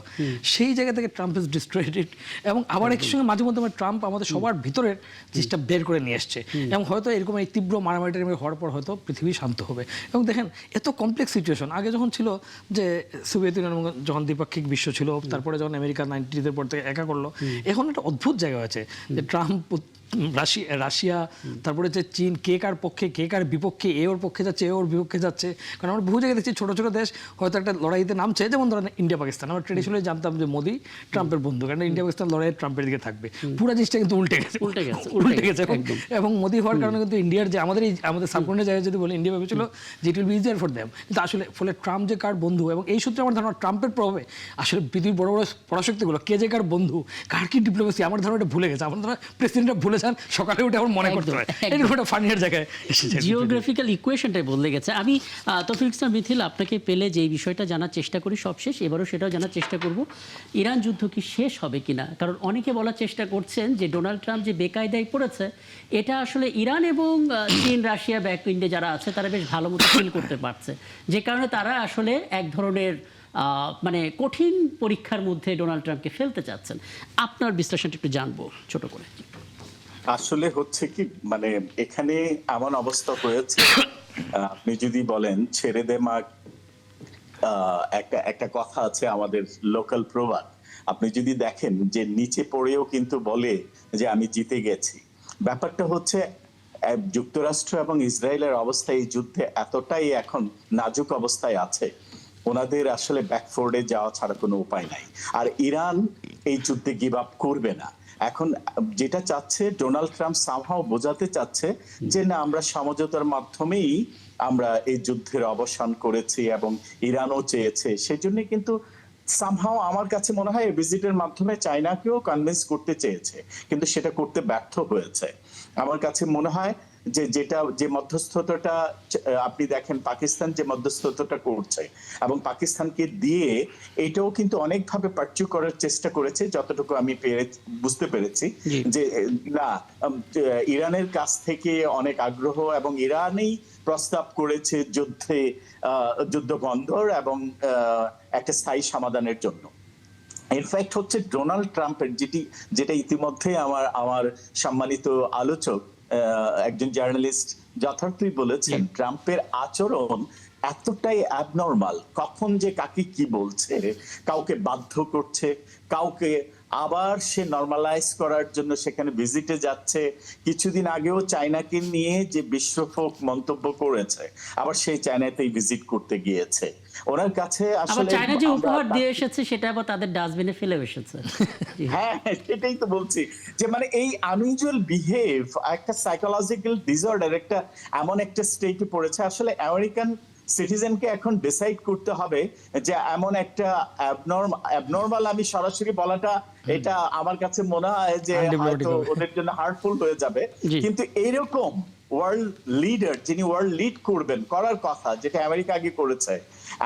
সেই জায়গা থেকে ট্রাম্প ইজ ডিস্ট্রয়েড ইট। এবং আবার একই সঙ্গে মাঝে মধ্যে ট্রাম্প আমাদের সবার ভিতরের জিনিসটা বের করে নিয়ে আসছে, এবং হয়তো এরকম এই তীব্র মারামারিটা হওয়ার পর হয়তো পৃথিবী শান্ত হবে। এবং দেখেন এত কমপ্লেক্স সিচুয়েশন, আগে যখন ছিল যে সোভিয়েত ইউনিয়ন যখন দ্বিপাক্ষিক বিশ্ব ছিল, তারপরে যখন আমেরিকা 90s পর থেকে একা করলো, এখন একটা অদ্ভুত জায়গা আছে যে ট্রাম্প, রাশিয়া, তারপরে যে চীন, কে কার পক্ষে কে কার বিপক্ষে, এ ওর পক্ষে যাচ্ছে এ ওর বিপক্ষে যাচ্ছে। কারণ আমরা বহু জায়গায় দেখছি ছোটো ছোটো দেশ হয়তো একটা লড়াইতে নামছে, যেমন ধরেন ইন্ডিয়া পাকিস্তান। আমরা ট্রেডিশনালি জানতাম যে মোদি ট্রাম্পের বন্ধু, কারণ ইন্ডিয়া পাকিস্তান লড়াই ট্রাম্পের দিকে থাকবে। পুরো জিনিসটা কিন্তু উল্টে গেছে। এবং মোদি হওয়ার কারণে কিন্তু ইন্ডিয়ার যে আমাদের সাবকন্টিনেন্টের জায়গায় যদি বলি, ইন্ডিয়া ভেবেছিল যে ইট will B easier for them, কিন্তু আসলে ফলে ট্রাম্প যে কার বন্ধু, এবং এই সূত্রে আমার ধারণা ট্রাম্পের প্রভাবে আসলে পৃথিবীর বড় বড় পরাশক্তিগুলো কে যে কার বন্ধু, কার কি ডিপ্লোমেসি, আমার ধারণা এটা ভুলে গেছে। আমার ধারণা প্রেসিডেন্টরা ভুলে যান, সকালে উঠে আমার মনে করতে হয় এরকম একটা ফানিয়ার জায়গায় এসেছে। জিওগ্রাফিক্যাল ইকুয়েশনটাই বদলে গেছে। আমি তৌফিক ইসলাম মিথিল, আপনাকে পেলে যেই বিষয়টা জানার চেষ্টা করি সবশেষ, এবারও সেটাও জানার চেষ্টা করব, ইরান যুদ্ধ কি শেষ হবে কিনা। কারণ অনেকে বলার চেষ্টা করছেন যে ডোনাল্ড ট্রাম্প যে বেকায়দায় পড়েছে, এটা আসলে ইরান এবং চীন, রাশিয়া, ব্যাকউইন্ডে যারা আছে তারা বেশ ভালো মতো ফিল করতে পারছে, যে কারণে তারা আসলে এক ধরনের মানে কঠিন পরীক্ষার মধ্যে ডোনাল্ড ট্রাম্পকে ফেলতে চাচ্ছেন। আপনার বিশ্লেষণটা একটু জানবো ছোট করে। আসলে হচ্ছে কি, মানে এখানে এমন অবস্থা হয়েছে, আপনি যদি বলেন ছেড়ে দে মা, একটা কথা আছে আমাদের লোকাল প্রবাদ, আপনি যদি দেখেন যে নিচে পড়েও কিন্তু বলে যে আমি জিতে গেছি। ব্যাপারটা হচ্ছে যুক্তরাষ্ট্র এবং ইসরায়েলের অবস্থা এই যুদ্ধে এতটাই এখন নাজুক অবস্থায় আছে, ওনাদের আসলে ব্যাকফোর্ডে যাওয়া ছাড়া কোনো উপায় নাই। আর ইরান এই যুদ্ধে গিভ আপ করবে না। এখন যেটা চাচ্ছে ডোনাল্ড ট্রাম্প, সামহাও বোঝাতে চাচ্ছে যে না, আমরা সমঝোতার মাধ্যমেই আমরা এই যুদ্ধের অবসান করেছি, এবং ইরানও চেয়েছে। সেজন্য কিন্তু সামহাও আমার কাছে মনে হয় এই ভিজিটের মাধ্যমে চায়নাকেও কনভিন্স করতে চেয়েছে, কিন্তু সেটা করতে ব্যর্থ হয়েছে। আমার কাছে মনে হয় যে মধ্যস্থতাটা আপনি দেখেন পাকিস্তান যে মধ্যস্থতাটা করছে, এবং পাকিস্তানকে দিয়ে এটাও কিন্তু অনেকভাবে পার্চু করার চেষ্টা করেছে, যতটুকু আমি বুঝতে পেরেছি যে না, ইরানের কাছ থেকে অনেক আগ্রহ, এবং ইরানই প্রস্তাব করেছে যুদ্ধ বন্ধর এবং একটা স্থায়ী সমাধানের জন্য। ইনফ্যাক্ট হচ্ছে ডোনাল্ড ট্রাম্পের যেটা ইতিমধ্যে আমার সম্মানিত আলোচক একজন জার্নালিস্ট যথার্থই বলেছেন, ট্রাম্পের আচরণ এতটাই অ্যাবনর্মাল, কখন যে কাকে কি বলছে, কাউকে বাধ্য করছে, কাউকে আবার সে নরমালাইজ করার জন্য সেখানে ভিজিটে যাচ্ছে। কিছুদিন আগেও চায়নাকে নিয়ে যে বিশ্বফোক মন্তব্য করেছে, আবার সেই চায়নাতেই ভিজিট করতে গিয়েছে। ওনার কাছে আসলে চায়না যে উপহার দিয়ে এসেছে সেটা আবার তাদের ডাস্টবিনে ফেলে এসেছে। হ্যাঁ, সেটাই তো বলছি যে মানে এই আনইউজুয়াল বিহেভ একটা সাইকোলজিক্যাল ডিসঅর্ডার, একটা এমন একটা স্টেটে পড়েছে। আসলে আমেরিকান সিটিজেনকে এখন ডিসাইড করতে হবে যে এমন একটা অ্যাবনর্মাল, আমি সরাসরি বলাটা এটা আমার কাছে মনে হয় যে হয়তো ওদের জন্য হার্টফুল হয়ে যাবে, কিন্তু এইরকম ওয়ার্ল্ড লিডার যিনি ওয়ার্ল্ড লিড করার কথা, যেটা আমেরিকা আগে করেছে,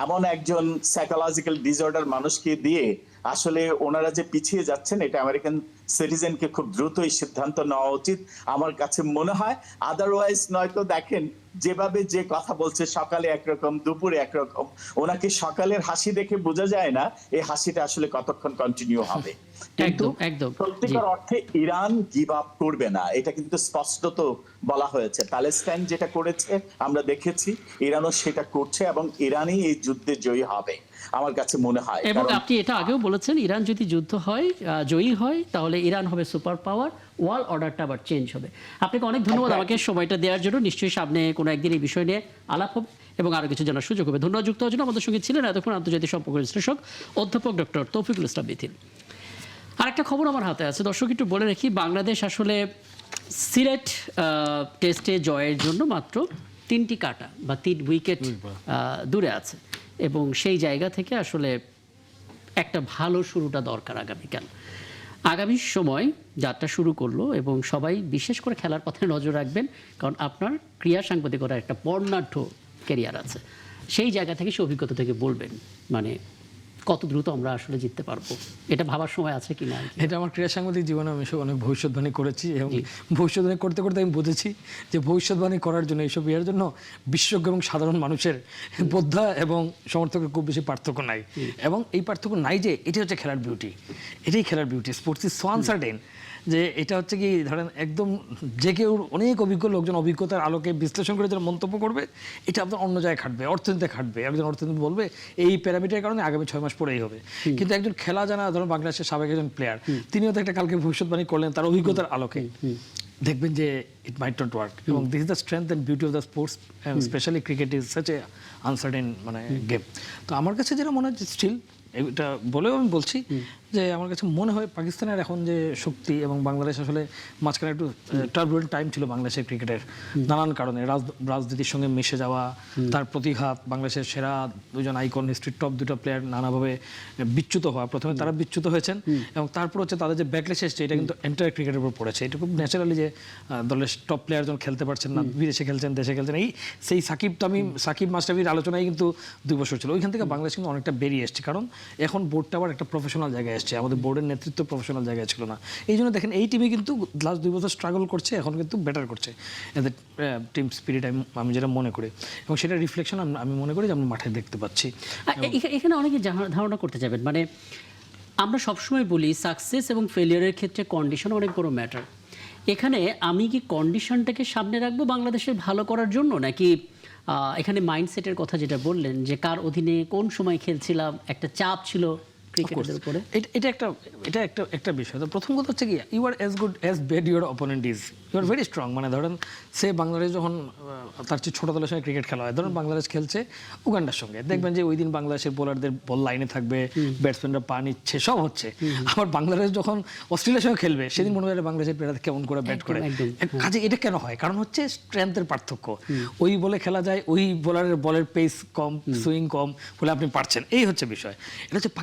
এমন একজন সাইকোলজিক্যাল ডিসঅর্ডার মানুষকে দিয়ে আসলে ওনারা যে পিছিয়ে যাচ্ছেন, এটা আমেরিকান সিটিজেনকে খুব দ্রুত এই সিদ্ধান্ত নেওয়া উচিত আমার কাছে মনে হয়। আদারওয়াইজ নয়তো দেখেন যেভাবে যে কথা বলছে, সকালে একরকম দুপুরে একরকম, ওনাকে সকালের হাসি দেখে বোঝা যায় না এই হাসিটা আসলে কতক্ষণ কন্টিনিউ হবে। কিন্তু সত্যিকার অর্থে ইরান গিভ আপ করবে না, এটা কিন্তু স্পষ্টত বলা হয়েছে। প্যালেস্টাইন যেটা করেছে আমরা দেখেছি, ইরানও সেটা করছে, এবং ইরানই এই যুদ্ধে জয়ী হবে আমার কাছে মনে হয়। এবং আপনি এটা আগেও বলেছেন, ইরান যদি যুদ্ধ হয়, জয়ী হয়, তাহলে ইরান হবে সুপার পাওয়ার, ওয়ার্ল্ড অর্ডারটা আবার চেঞ্জ হবে। আপনাকে অনেক ধন্যবাদ আমাকে সময়টা দেওয়ার জন্য। নিশ্চয়ই সামনে কোনো একদিন এই বিষয় নিয়ে আলাপ হবে এবং আরো কিছু জানার সুযোগ হবে। ধন্যবাদ যুক্ত হওয়ার জন্য। আমাদের সঙ্গে ছিলেন এতক্ষণ আন্তর্জাতিক সম্পর্ক বিশ্লেষক অধ্যাপক ডক্টর তৌফিকুল ইসলাম মিথিল। আরেকটা খবর আমার হাতে আছে দর্শক, একটু বলে রাখি, বাংলাদেশ আসলে সিলেট টেস্টে জয়ের জন্য মাত্র 3টি কাটা বা 3 উইকেট দূরে আছে, এবং সেই জায়গা থেকে আসলে একটা ভালো শুরুটা দরকার আগামীকাল। আগামী সময় যাত্রা শুরু করলো, এবং সবাই বিশেষ করে খেলার পথে নজর রাখবেন, কারণ আপনার ক্রীড়া সাংবাদিকতার একটা বর্ণাঢ্য ক্যারিয়ার আছে। সেই জায়গা থেকে সে অভিজ্ঞতা থেকে বলবেন, মানে কত দ্রুত আমরা আসলে জিততে পারবো, এটা ভাবার সময় আছে কিনা? এটা আমার ক্রীড়া সাংবাদিক জীবনে আমি সব অনেক ভবিষ্যৎবাণী করেছি এবং ভবিষ্যৎবাণী করতে করতে আমি বুঝেছি যে ভবিষ্যৎবাণী করার জন্য এইসব ইয়ের জন্য বিশেষজ্ঞ এবং সাধারণ মানুষের বোদ্ধা এবং সমর্থকের খুব বেশি পার্থক্য নাই। এবং এই পার্থক্য নাই যে এটাই হচ্ছে খেলার বিউটি, এটাই খেলার beauty. Sports is so uncertain যে এটা হচ্ছে কি ধরেন একদম যে কেউ অনেক অভিজ্ঞ লোকজন অভিজ্ঞতার আলোকে বিশ্লেষণ করে যারা মন্তব্য করবে, এটা আপনার অন্য জায়গায় খাটবে, অর্থনীতিতে খাটবে। একজন অর্থনীতি বলবে এই প্যারামিটারের কারণে আগামী 6 মাস পরেই হবে। কিন্তু একজন খেলা জানা ধরুন বাংলাদেশের সাবেক একজন প্লেয়ার, তিনিও তো একটা কালকে ভবিষ্যৎবাণী করলেন তার অভিজ্ঞতার আলোকে, দেখবেন যে ইট মাইট নট ওয়ার্ক। এবং this is the strength and beauty of the sports, specially cricket is such a uncertain মানে গেম। তো আমার কাছে যেটা মনে হয় স্টিল এটা বলেও আমি বলছি যে আমার কাছে মনে হয় পাকিস্তানের এখন যে শক্তি এবং বাংলাদেশ আসলে মাঝখানে একটু টার্বুলেন্ট টাইম ছিল বাংলাদেশের ক্রিকেটের নানান কারণে, রাজনীতির সঙ্গে মিশে যাওয়া, তার প্রতিঘাত, বাংলাদেশের সেরা দুজন আইকন হিস্ট্রির টপ দুটো প্লেয়ার নানাভাবে বিচ্যুত হওয়া। প্রথমে তারা বিচ্যুত হয়েছেন এবং তারপর হচ্ছে তাদের যে ব্যাকলেশ এসছে এটা কিন্তু এন্টায়ার ক্রিকেটের উপর পড়েছে। এটা খুব ন্যাচারালি যে দলের টপ প্লেয়ারজন খেলতে পারছেন না, বিদেশে খেলছেন, দেশে খেলছেন। এই সেই সাকিব মাস্টাফির আলোচনায় কিন্তু 2 বছর ছিল। ওইখান থেকে বাংলাদেশ কিন্তু অনেকটা বেরিয়ে এসছে, কারণ এখন বোর্ডটা আবার একটা প্রফেশনাল জায়গায় এসছে, আমাদের বোর্ডের নেতৃত্ব প্রফেশনাল জায়গায় ছিল না। এই জন্য দেখেন এই টিমই কিন্তু লাস্ট 2 বছর স্ট্রাগল করছে, এখন কিন্তু বেটার করছে এদের টিম স্পিরিট, আমি যেটা মনে করি। এবং সেটা রিফ্লেকশন আমি মনে করি যে আমরা মাঠে দেখতে পাচ্ছি। এখানে অনেকে ধারণা করতে যাবেন, মানে আমরা সবসময় বলি সাকসেস এবং ফেলিয়ারের ক্ষেত্রে কন্ডিশন অনেক বড় ম্যাটার। এখানে আমি কি কন্ডিশনটাকে সামনে রাখবো বাংলাদেশের ভালো করার জন্য, নাকি এখানে মাইন্ডসেটের কথা যেটা বললেন যে কার অধীনে কোন সময় খেলছিলাম, একটা চাপ ছিল ক্রিকেটের উপরে? এটা একটা বিষয়। তো প্রথম কথা হচ্ছে কি, you are as good as bad your opponent is, you are very strong. মানে ধরেন সে বাংলাদেশ যখন তার চেয়ে ছোটো দলের সঙ্গে ক্রিকেট খেলা হয়, ধরুন বাংলাদেশ খেলছে উগান্ডার সঙ্গে, দেখবেন যে ওই দিন বাংলাদেশের বোলারদের বল লাইনে থাকবে, ব্যাটসম্যানরা পা নিচ্ছে, সব হচ্ছে। আবার বাংলাদেশ যখন অস্ট্রেলিয়ার সঙ্গে খেলবে সেদিন মনে হয় বাংলাদেশের প্লেয়ার কেমন করে ব্যাট করে। কাজে এটা কেন হয়? কারণ হচ্ছে স্ট্রেংথের পার্থক্য। ওই বলে খেলা যায়, ওই বোলারের বলের পেস কম, সুইং কম বলে আপনি পারছেন, এই হচ্ছে বিষয়। এটা হচ্ছে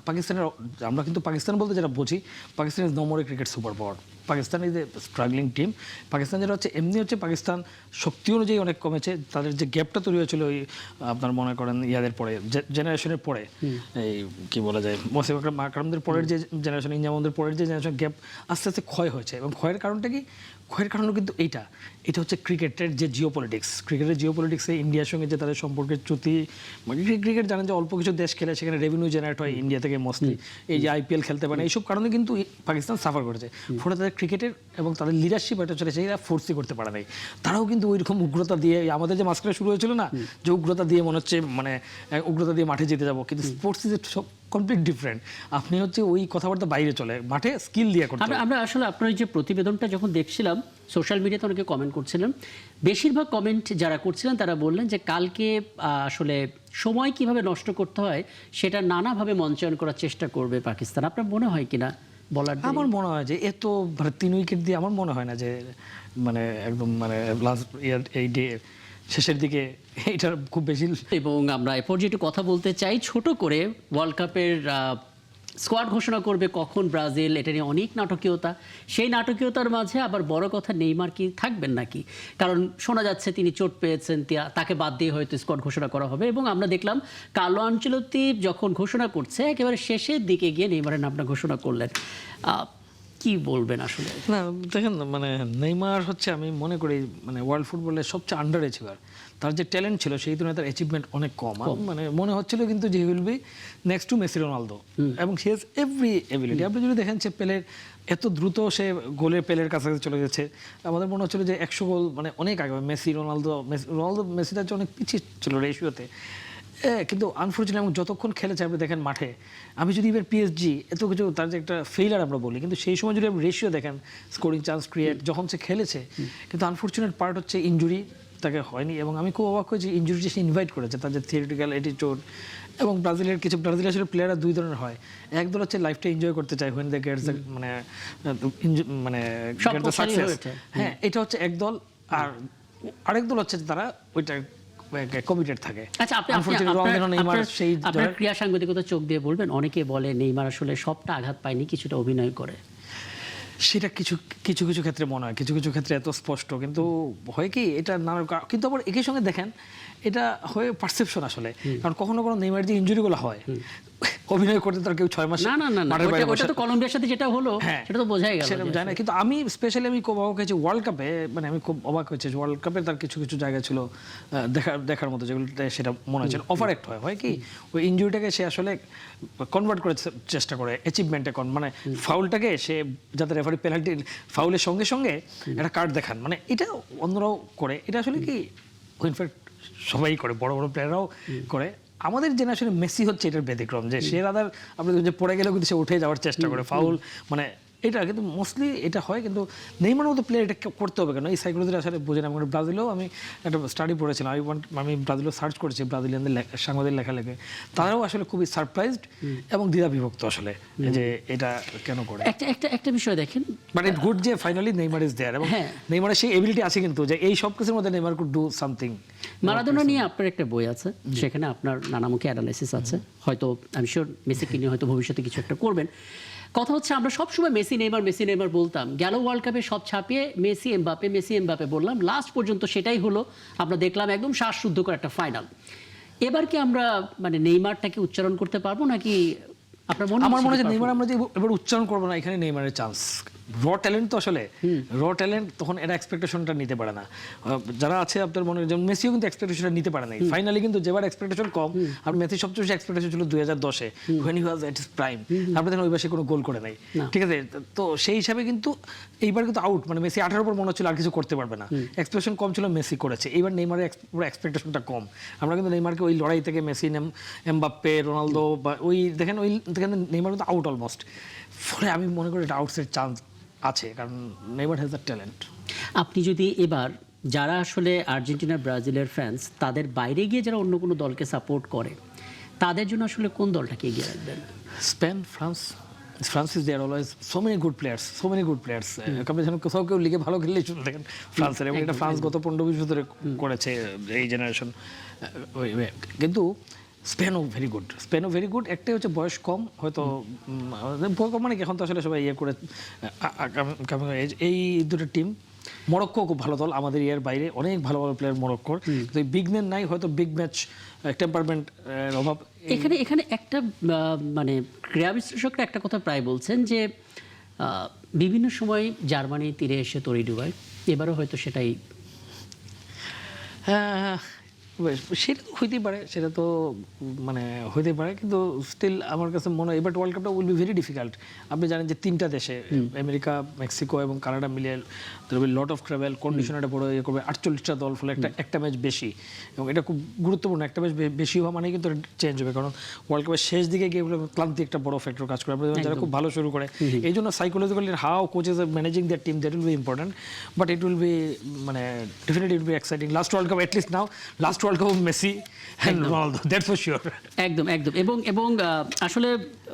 পাকিস্তানের, আমরা কিন্তু পাকিস্তান বলতে যেটা বুঝি, Pakistan is no more a cricket super power. Pakistan is a struggling team. Pakistan যেটা হচ্ছে এমনি হচ্ছে পাকিস্তান শক্তি অনুযায়ী অনেক কমেছে। তাদের যে গ্যাপটা তৈরি হয়েছিল ওই আপনার মনে করেন ইয়াদের পরে, জেনারেশনের পরে, এই কি বলা যায়, মোসাফির আকরামদের পরের যে জেনারেশন, ইনজামামদের পরের যে জেনারেশন, গ্যাপ আস্তে আস্তে ক্ষয় হয়েছে। এবং ক্ষয়ের কারণটা কি? ক্ষয়ের কারণও কিন্তু এটা হচ্ছে ক্রিকেটের যে জিওপলিটিক্স। ক্রিকেটের জিওপলিটিক্সে ইন্ডিয়ার সঙ্গে যে তাদের সম্পর্কের চ্যুতি, ক্রিকেট জানেন যে অল্প কিছু দেশ খেলে সেখানে রেভিনিউ জেনারেট হয় ইন্ডিয়া থেকে মোস্টলি, এই যে IPL খেলতে পারে, এইসব কারণে কিন্তু পাকিস্তান সাফার করেছে। ফলে তাদের ক্রিকেটের এবং তাদের লিডারশিপ এটা চলে সেটা ফোর্সই করতে পারে নাই। তারাও কিন্তু ওই রকম উগ্রতা দিয়ে, আমাদের যে মাঝখানে শুরু হয়েছিল না, যে উগ্রতা দিয়ে মনে হচ্ছে মানে উগ্রতা দিয়ে মাঠে জিতে যাবো, কিন্তু স্পোর্টস ইজ সব কমপ্লিট ডিফারেন্ট। আপনি হচ্ছে ওই কথাবার্তা বাইরে চলে, মাঠে স্কিল দিয়ে করতে হবে। আমরা আসলে আপনার যে প্রতিবেদনটা যখন দেখছিলাম, সোশ্যাল মিডিয়াতে অনেকে কমেন্ট করছিলেন, বেশিরভাগ কমেন্ট যারা করছিলেন তারা বললেন যে কালকে আসলে সময় কিভাবে নষ্ট করতে হয় সেটা নানাভাবে মঞ্চায়ন করার চেষ্টা করবে পাকিস্তান। আপনার মনে হয় কিনা বলার? আমার মনে হয় যে এত মানে 3 উইকেট দিয়ে আমার মনে হয় না যে মানে একদম মানে লাস্ট এই ডে শেষের দিকে এইটার খুব বেশি। এবং আমরা এ পর্যায়ে একটু কথা বলতে চাই ছোট করে, ওয়ার্ল্ড কাপের স্কোয়াড ঘোষণা করবে কখন ব্রাজিল, এটা নিয়ে অনেক নাটকীয়তা। সেই নাটকীয়তার মাঝে আবার বড় কথা, নেইমার কি থাকবেন নাকি? কারণ শোনা যাচ্ছে তিনি চোট পেয়েছেন, তাকে বাদ দিয়ে হয়তো স্কোয়াড ঘোষণা করা হবে। এবং আমরা দেখলাম কার্লো আনচেলত্তি যখন ঘোষণা করছে একেবারে শেষের দিকে গিয়ে নেইমারের নামটা ঘোষণা করলেন। কি বলবেন আসলে? না দেখেন, মানে নেইমার হচ্ছে আমি মনে করি মানে ওয়ার্ল্ড ফুটবলের সবচেয়ে আন্ডার অ্যাচিভার। তার যে ট্যালেন্ট ছিল সেই তুলনায় তার অ্যাচিভমেন্ট অনেক কম। মানে মনে হচ্ছিল কিন্তু যে will be next to Messi Ronaldo, এবং হি হ্যাজ এভরি এবিলিটি। আপনি যদি দেখেন যে পেলের এত দ্রুত সে গোলের পেলের কাছাকাছি চলে গেছে, আমাদের মনে হচ্ছিল যে 100 গোল মানে অনেক আগে। রোনালদো মেসির হচ্ছে অনেক পিছিয়ে ছিল রেশিওতে, কিন্তু আনফর্চুনেটলি এবং যতক্ষণ খেলেছে আপনি দেখেন মাঠে, আমি যদি এবার PSG এত কিছু তার যে একটা ফেইলার আমরা বলি, কিন্তু সেই সময় যদি আপনি রেশিও দেখেন, স্কোরিং চান্স ক্রিয়েট যখন সে খেলেছে, কিন্তু আনফর্চুনেট পার্ট হচ্ছে ইনজুরি তাকে হয়নি। এবং আমি খুব অবাক হয়েছি ইনজুরি যে সে ইনভাইট করেছে, তার যে থিওরিটিক্যাল অ্যাটিটিউড। এবং ব্রাজিলের আসলে প্লেয়াররা 2 ধরনের হয়, এক দল হচ্ছে লাইফটা এনজয় করতে চায়, হোয়েন দে গেটস মানে সাকসেস, হ্যাঁ এটা হচ্ছে এক দল। আর আরেক দল হচ্ছে তারা ওইটা কমিটেড থাকে। আচ্ছা, আপনার ক্রীড়া সাংবাদিকতা চোখ দিয়ে বলবেন, অনেকে বলে নেইমার আসলে সবটা আঘাত পায়নি, কিছুটা অভিনয় করে। সেটা কিছু ক্ষেত্রে মনে হয়, কিছু ক্ষেত্রে এত স্পষ্ট, কিন্তু হয় কি এটা নানা, কিন্তু আবার একই সঙ্গে দেখেন এটা হয়ে পারসেপশন আসলে। কারণ কখনো নেইমার যে ইনজুরিগুলো হয় অভিনয় করতে তার কেউ 6 মাস না না না না, মাঠের বাইরে ওটা বসে- তো কলম্বিয়ার সাথে যেটা হলো হ্যাঁ, সেটা তো বোঝাই গেল সেটা যে জানি না, কিন্তু আমি স্পেশালি আমি খুব অবাক হয়েছি ওয়ার্ল্ড কাপে, মানে আমি খুব অবাক হয়েছি ওয়ার্ল্ড কাপে তার কিছু কিছু জায়গা ছিল দেখার মতো, যেগুলোতে সেটা মনে হচ্ছে ওভার অ্যাক্ট হয় কি ওই ইনজুরিটাকে সে আসলে কনভার্ট করার চেষ্টা করে অ্যাচিভমেন্টে, মানে ফাউলটাকে সে যাতে রেফারি পেনাল্টি ফাউলের সঙ্গে সঙ্গে একটা কার্ড দেখান, মানে এটা অন্যরাও করে, এটা আসলে কি ইনফ্যাক্ট সবাই করে, বড় বড় প্লেয়াররাও করে। আমাদের জেনারেশনে মেসি হচ্ছে এটার ব্যতিক্রম, যে সে রাদার আপনি যে পড়ে গেলেও কিন্তু সে উঠে যাওয়ার চেষ্টা করে, ফাউল মানে এটা কিন্তু মোস্টলি এটা হয়। কিন্তু নেইমারের মতো প্লেয়ার এটা করতে হবে কেন, এই সাইকোলজিটা আসলে বোঝে না। আমরা ব্রাজিলেও আমি একটা স্টাডি পড়েছিলাম, আমি ব্রাজিলেও সার্চ করেছি ব্রাজিলিয়ানদের সাংবাদিক লেখালেখে, তারাও আসলে খুবই সারপ্রাইজড এবং দ্বিধাবিভক্ত আসলে যে এটা কেন করে। একটা বিষয় দেখেন, বাট ইট গুড যে ফাইনালি নেইমার ইজ দেয়ার, এবং নেইমারের সেই এবিলিটি আছে কিন্তু যে এই সব কিছুর মধ্যে Neymar could do something. Maradona নিয়ে আপনার একটা বই আছে, সেখানে আপনার নানামুখী অ্যানালাইসিস আছে, হয়তো আমি শিওর মেসিকে নিয়ে হয়তো ভবিষ্যতে কিছু একটা করবেন। কথা হচ্ছে আমরা সবসময় মেসি নেইমার বলতাম, গেল ওয়ার্ল্ড কাপে সব ছাপিয়ে মেসি এমবাপে বললাম, লাস্ট পর্যন্ত সেটাই হলো। আমরা দেখলাম একদম শ্বাসরুদ্ধ করে একটা ফাইনাল। এবার কি আমরা মানে নেইমারটাকে উচ্চারণ করতে পারবো নাকি আপনার মনে? আমার মনে হয় নেইমার আমরা যে এবার উচ্চারণ করবো না, এখানে নেইমারের চান্স। র ট্যালেন্ট তো আসলে র ট্যালেন্ট, তখন এটা এক্সপেকটেশনটা নিতে পারে না। যারা আছে আপনার মনে, যেমন মেসিও কিন্তু এক্সপেকটেশনটা নিতে পারে নাই ফাইনালি, কিন্তু যেবার এক্সপেকটেশন কম, আর মেসির সবচেয়ে বেশি এক্সপেকটেশন ছিল 2010-এ when he was at his prime, তারপরে দেখেন ওই বয়সে কোনো গোল করে নাই, ঠিক আছে। তো সেই হিসাবে কিন্তু এইবার কিন্তু আউট, মানে মেসি 18 পর মনে হচ্ছিল আর কিছু করতে পারবে না, এক্সপেকটেশন কম ছিল, মেসি করেছে। এইবার নেইমারের পুরো এক্সপেকটেশনটা কম। আমরা কিন্তু নেইমারকে ওই লড়াই থেকে মেসি, এমবাপ্পে, রোনালদো বা ওই দেখেন নেইমার কিন্তু আউট অলমোস্ট। ফলে আমি মনে করি এটা আউটসের চান্স আছে, কারণ নেইমার হ্যাজ দ্য ট্যালেন্ট। আপনি যদি এবার যারা আসলে আর্জেন্টিনা ব্রাজিলের ফ্যান্স, তাদের বাইরে গিয়ে যারা অন্য কোনো দলকে সাপোর্ট করে, তাদের জন্য আসলে কোন দলটাকে এগিয়ে রাখবেন? Spain, France is there always so many good players. কবে যেন কোথাও কেউ লিগে ভালো খেললেই শুধু দেখেন ফ্রান্সের, এবং এটা ফ্রান্স গত 15-20 বছর ধরে করেছে এই জেনারেশন। কিন্তু স্পেনও ভেরি গুড। একটাই হচ্ছে বয়স কম, হয়তো বয়স কম, মানে কি এখন তো আসলে সবাই ইয়ে করে এই দুটো টিম। মরক্কো খুব ভালো দল, আমাদের ইয়ের বাইরে অনেক ভালো প্লেয়ার মরক্কোর, কিন্তু বিগ নেম নাই, হয়তো বিগ ম্যাচ টেম্পারমেন্ট অভাব। এখানে একটা মানে ক্রীড়া বিশ্লেষকরা একটা কথা প্রায় বলছেন যে বিভিন্ন সময় জার্মানি তীরে এসে তরি ডুবায়, এবারও হয়তো সেটাই। হ্যাঁ, সেটা তো হইতেই পারে, সেটা তো মানে হইতে পারে, কিন্তু স্টিল আমার কাছে মনে হয় এবার ওয়ার্ল্ড কাপটা উইল বি ভেরি ডিফিকাল্ট। আপনি জানেন যে 3টা দেশে, আমেরিকা, মেক্সিকো এবং কানাডা মিলিয়ে লট অফ ট্রাভেল, কন্ডিশনারটা বড় ইয়ে করবে, 48টা দল, ফলে একটা ম্যাচ বেশি, এবং এটা খুব গুরুত্বপূর্ণ। একটা ম্যাচ বেশি হওয়া মানে কিন্তু চেঞ্জ হবে, কারণ ওয়ার্ল্ড কাপের শেষ দিকে গিয়ে ক্লান্তি একটা বড় ফ্যাক্টর কাজ করে। যারা খুব ভালো শুরু করে, এই জন্য psychologically how coaches are managing their team, that will be important. But it will be মানে definitely it will be exciting. Last world cup, at least now last world cup Messi and Ronaldo, that's for sure. একদম এবং আসলে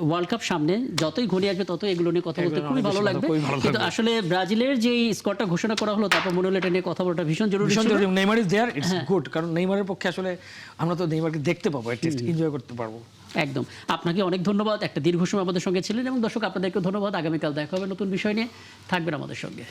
world cup সামনে, যতই ঘনিয়ে আসবে ততই এগুলো নিয়ে কথা বলতে খুবই ভালো লাগবে। কিন্তু আসলে ব্রাজিলের যে স্কোরটা ঘোষণা করা হলো, তারপর মনে হলো এটা নিয়ে কথা বলাটা ভীষণ জরুরি। Neymar is there, it's good, কারণ নেইমারের পক্ষে আসলে আমরা তো নেইমারকে দেখতে পাবো, অ্যাটলিস্ট এনজয় করতে পারবো। একদম। আপনাকে অনেক ধন্যবাদ, একটা দীর্ঘ সময় আমাদের সঙ্গে ছিলেন, এবং দর্শক আপনাদেরকে ধন্যবাদ। আগামীকাল দেখা হবে নতুন বিষয় নিয়ে, থাকবেন আমাদের সঙ্গে।